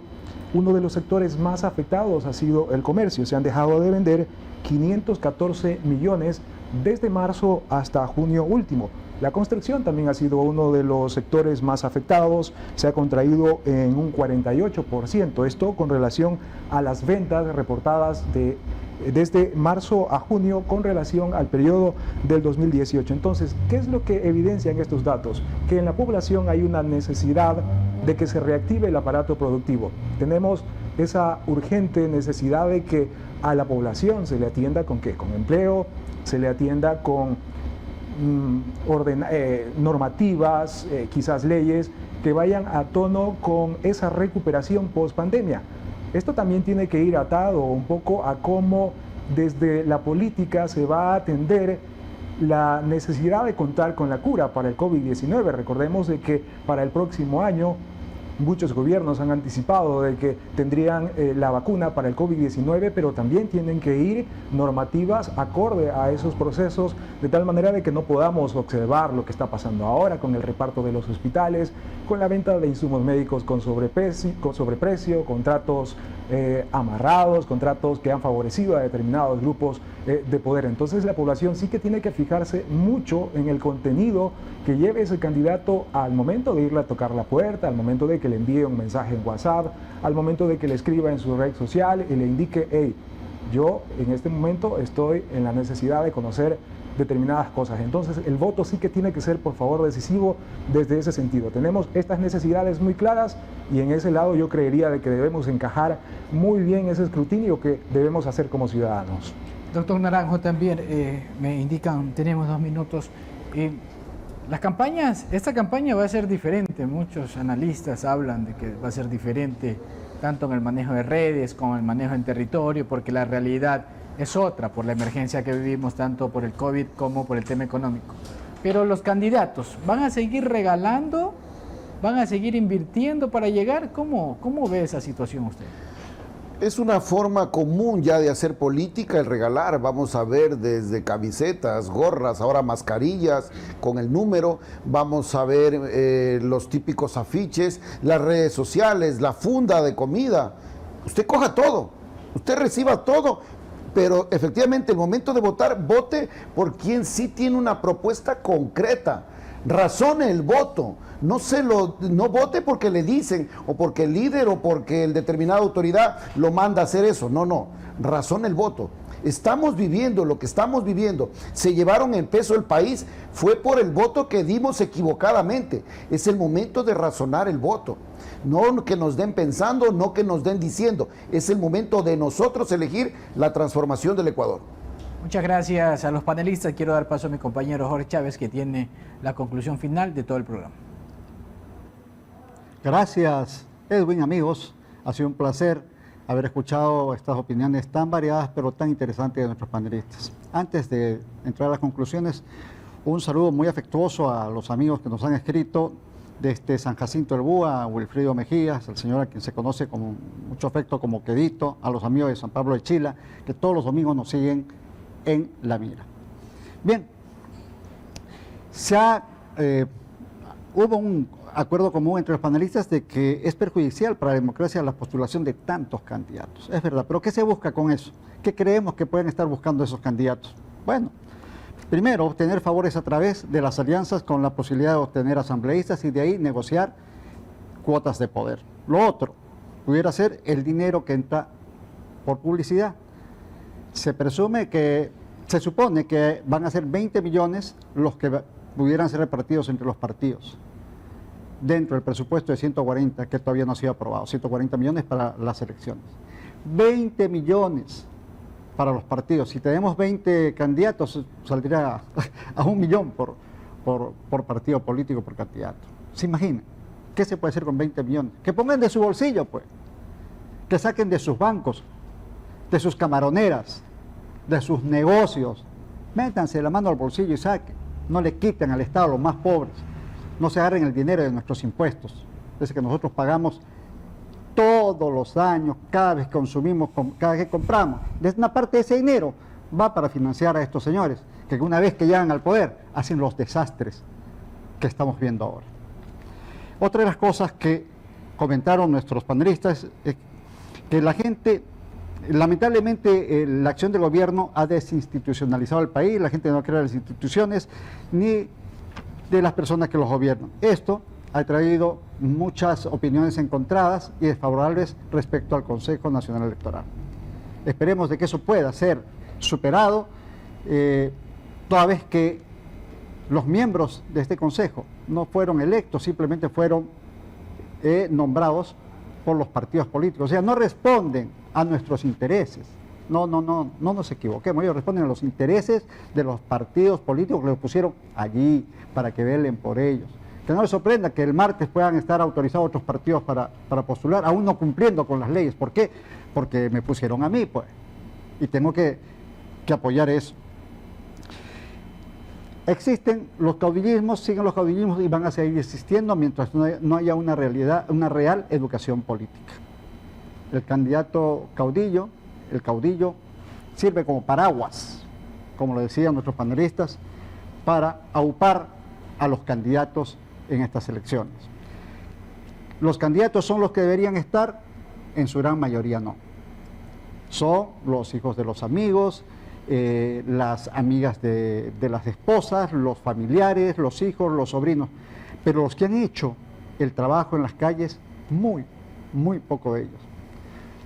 uno de los sectores más afectados ha sido el comercio. Se han dejado de vender 514 millones desde marzo hasta junio último. La construcción también ha sido uno de los sectores más afectados, se ha contraído en un 48%, esto con relación a las ventas reportadas desde marzo a junio con relación al periodo del 2018. Entonces, ¿qué es lo que evidencian estos datos? Que en la población hay una necesidad de que se reactive el aparato productivo. Tenemos esa urgente necesidad de que a la población se le atienda ¿con qué? Con empleo, se le atienda con normativas, quizás leyes que vayan a tono con esa recuperación post pandemia. Esto también tiene que ir atado un poco a cómo desde la política se va a atender la necesidad de contar con la cura para el COVID-19. Recordemos de que para el próximo año muchos gobiernos han anticipado de que tendrían la vacuna para el COVID-19, pero también tienen que ir normativas acorde a esos procesos, de tal manera de que no podamos observar lo que está pasando ahora con el reparto de los hospitales, con la venta de insumos médicos con sobreprecio, contratos amarrados, contratos que han favorecido a determinados grupos de poder. Entonces la población sí que tiene que fijarse mucho en el contenido que lleve ese candidato al momento de irle a tocar la puerta, al momento de que le envíe un mensaje en WhatsApp, al momento de que le escriba en su red social y le indique, hey, yo en este momento estoy en la necesidad de conocer determinadas cosas. Entonces el voto sí que tiene que ser, por favor, decisivo desde ese sentido. Tenemos estas necesidades muy claras y en ese lado yo creería de que debemos encajar muy bien ese escrutinio que debemos hacer como ciudadanos. Doctor Naranjo, también me indican, tenemos 2 minutos. Esta campaña va a ser diferente. Muchos analistas hablan de que va a ser diferente tanto en el manejo de redes como en el manejo en territorio, porque la realidad es otra por la emergencia que vivimos tanto por el COVID como por el tema económico. Pero los candidatos, ¿van a seguir regalando? ¿Van a seguir invirtiendo para llegar? ¿Cómo ve esa situación usted? Es una forma común ya de hacer política el regalar. Vamos a ver desde camisetas, gorras, ahora mascarillas con el número. Vamos a ver los típicos afiches, las redes sociales, la funda de comida. Usted coja todo, usted reciba todo. Pero efectivamente, el momento de votar, vote por quien sí tiene una propuesta concreta. Razone el voto. No vote porque le dicen, o porque el líder, o porque el determinada autoridad lo manda a hacer eso. No. Razone el voto. Estamos viviendo lo que estamos viviendo. Se llevaron en peso el país. Fue por el voto que dimos equivocadamente. Es el momento de razonar el voto. No que nos den pensando, no que nos den diciendo. Es el momento de nosotros elegir la transformación del Ecuador. Muchas gracias a los panelistas. Quiero dar paso a mi compañero Jorge Chávez, que tiene la conclusión final de todo el programa. Gracias, Edwin, amigos. Ha sido un placer haber escuchado estas opiniones tan variadas pero tan interesantes de nuestros panelistas. Antes de entrar a las conclusiones, un saludo muy afectuoso a los amigos que nos han escrito desde San Jacinto del Búa, a Wilfrido Mejías, el señor a quien se conoce con mucho afecto como Quedito, a los amigos de San Pablo de Chila, que todos los domingos nos siguen en La Mira. Bien, hubo un acuerdo común entre los panelistas de que es perjudicial para la democracia la postulación de tantos candidatos. Es verdad, pero ¿qué se busca con eso? ¿Qué creemos que pueden estar buscando esos candidatos? Bueno, primero, obtener favores a través de las alianzas con la posibilidad de obtener asambleístas y de ahí negociar cuotas de poder. Lo otro, pudiera ser el dinero que entra por publicidad. Se supone que van a ser 20 millones los que pudieran ser repartidos entre los partidos, dentro del presupuesto de 140, que todavía no ha sido aprobado, 140 millones para las elecciones. 20 millones para los partidos. Si tenemos 20 candidatos, saldría a 1 millón por partido político, por candidato. ¿Se imaginan? ¿Qué se puede hacer con 20 millones? Que pongan de su bolsillo, pues. Que saquen de sus bancos, de sus camaroneras, de sus negocios. Métanse la mano al bolsillo y saquen. No le quiten al Estado a los más pobres. No se agarren el dinero de nuestros impuestos. Es que nosotros pagamos todos los años, cada vez que consumimos, cada vez que compramos. Una parte de ese dinero va para financiar a estos señores, que una vez que llegan al poder, hacen los desastres que estamos viendo ahora. Otra de las cosas que comentaron nuestros panelistas es que la gente, lamentablemente, la acción del gobierno ha desinstitucionalizado el país, la gente no cree en las instituciones ni de las personas que los gobiernan. Esto ha traído muchas opiniones encontradas y desfavorables respecto al Consejo Nacional Electoral. Esperemos de que eso pueda ser superado, toda vez que los miembros de este Consejo no fueron electos, simplemente fueron nombrados por los partidos políticos. O sea, no responden a nuestros intereses. No nos equivoquemos, ellos responden a los intereses de los partidos políticos que los pusieron allí para que velen por ellos. Que no les sorprenda que el martes puedan estar autorizados otros partidos para postular, aún no cumpliendo con las leyes. ¿Por qué? Porque me pusieron a mí, pues, y tengo que apoyar eso. Existen los caudillismos, siguen los caudillismos y van a seguir existiendo mientras no haya una real educación política. El candidato caudillo, el caudillo, sirve como paraguas, como lo decían nuestros panelistas, para aupar a los candidatos en estas elecciones. Los candidatos son los que deberían estar, en su gran mayoría no. Son los hijos de los amigos, las amigas de las esposas, los familiares, los hijos, los sobrinos. Pero los que han hecho el trabajo en las calles, muy poco de ellos.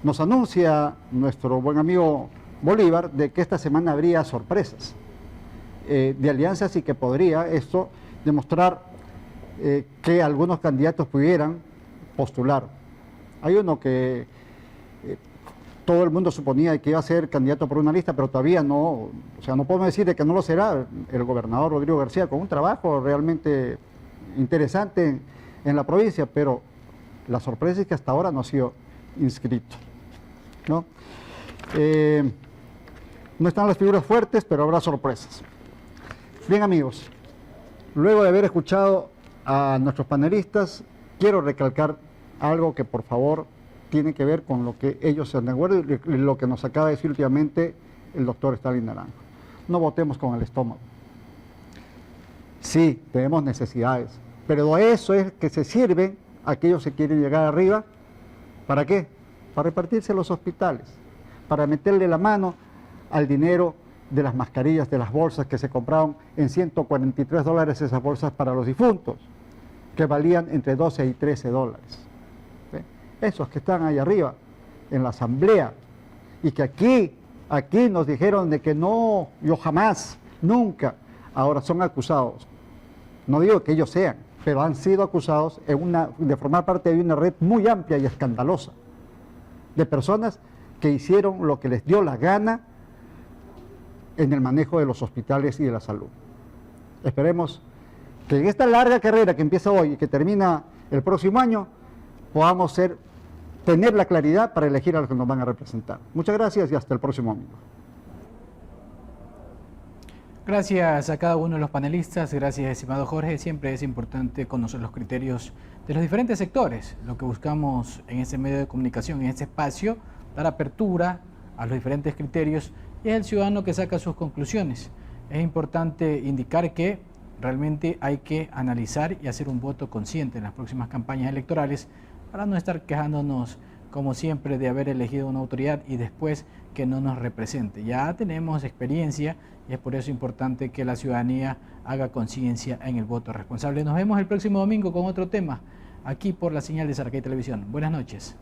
Nos anuncia nuestro buen amigo Bolívar de que esta semana habría sorpresas de alianzas y que podría esto demostrar que algunos candidatos pudieran postular. Hay uno que todo el mundo suponía que iba a ser candidato por una lista, pero todavía no, o sea, no podemos decir de que no lo será. El gobernador Rodrigo García con un trabajo realmente interesante en la provincia, pero la sorpresa es que hasta ahora no ha sido inscrito, ¿no? No están las figuras fuertes, pero habrá sorpresas. Bien, amigos, luego de haber escuchado a nuestros panelistas, quiero recalcar algo que por favor tiene que ver con lo que ellos se han de acuerdo y lo que nos acaba de decir últimamente el doctor Stalin Naranjo. No votemos con el estómago. Sí, tenemos necesidades, pero de eso es que se sirven aquellos que quieren llegar arriba. ¿Para qué? Para repartirse los hospitales, para meterle la mano al dinero de las mascarillas, de las bolsas que se compraron en $143 esas bolsas para los difuntos, que valían entre 12 y 13 dólares. ¿Sí? Esos que están ahí arriba, en la asamblea, y que aquí nos dijeron de que no, yo jamás, nunca, ahora son acusados. No digo que ellos sean, pero han sido acusados de formar parte de una red muy amplia y escandalosa, de personas que hicieron lo que les dio la gana en el manejo de los hospitales y de la salud. Esperemos que en esta larga carrera que empieza hoy y que termina el próximo año, podamos tener la claridad para elegir a los que nos van a representar. Muchas gracias y hasta el próximo domingo. Gracias a cada uno de los panelistas, gracias estimado Jorge. Siempre es importante conocer los criterios de los diferentes sectores. Lo que buscamos en este medio de comunicación, en este espacio, dar apertura a los diferentes criterios y es el ciudadano que saca sus conclusiones. Es importante indicar que realmente hay que analizar y hacer un voto consciente en las próximas campañas electorales para no estar quejándonos como siempre de haber elegido una autoridad y después que no nos represente. Ya tenemos experiencia y es por eso importante que la ciudadanía haga conciencia en el voto responsable. Nos vemos el próximo domingo con otro tema aquí por la señal de Saracay Televisión. Buenas noches.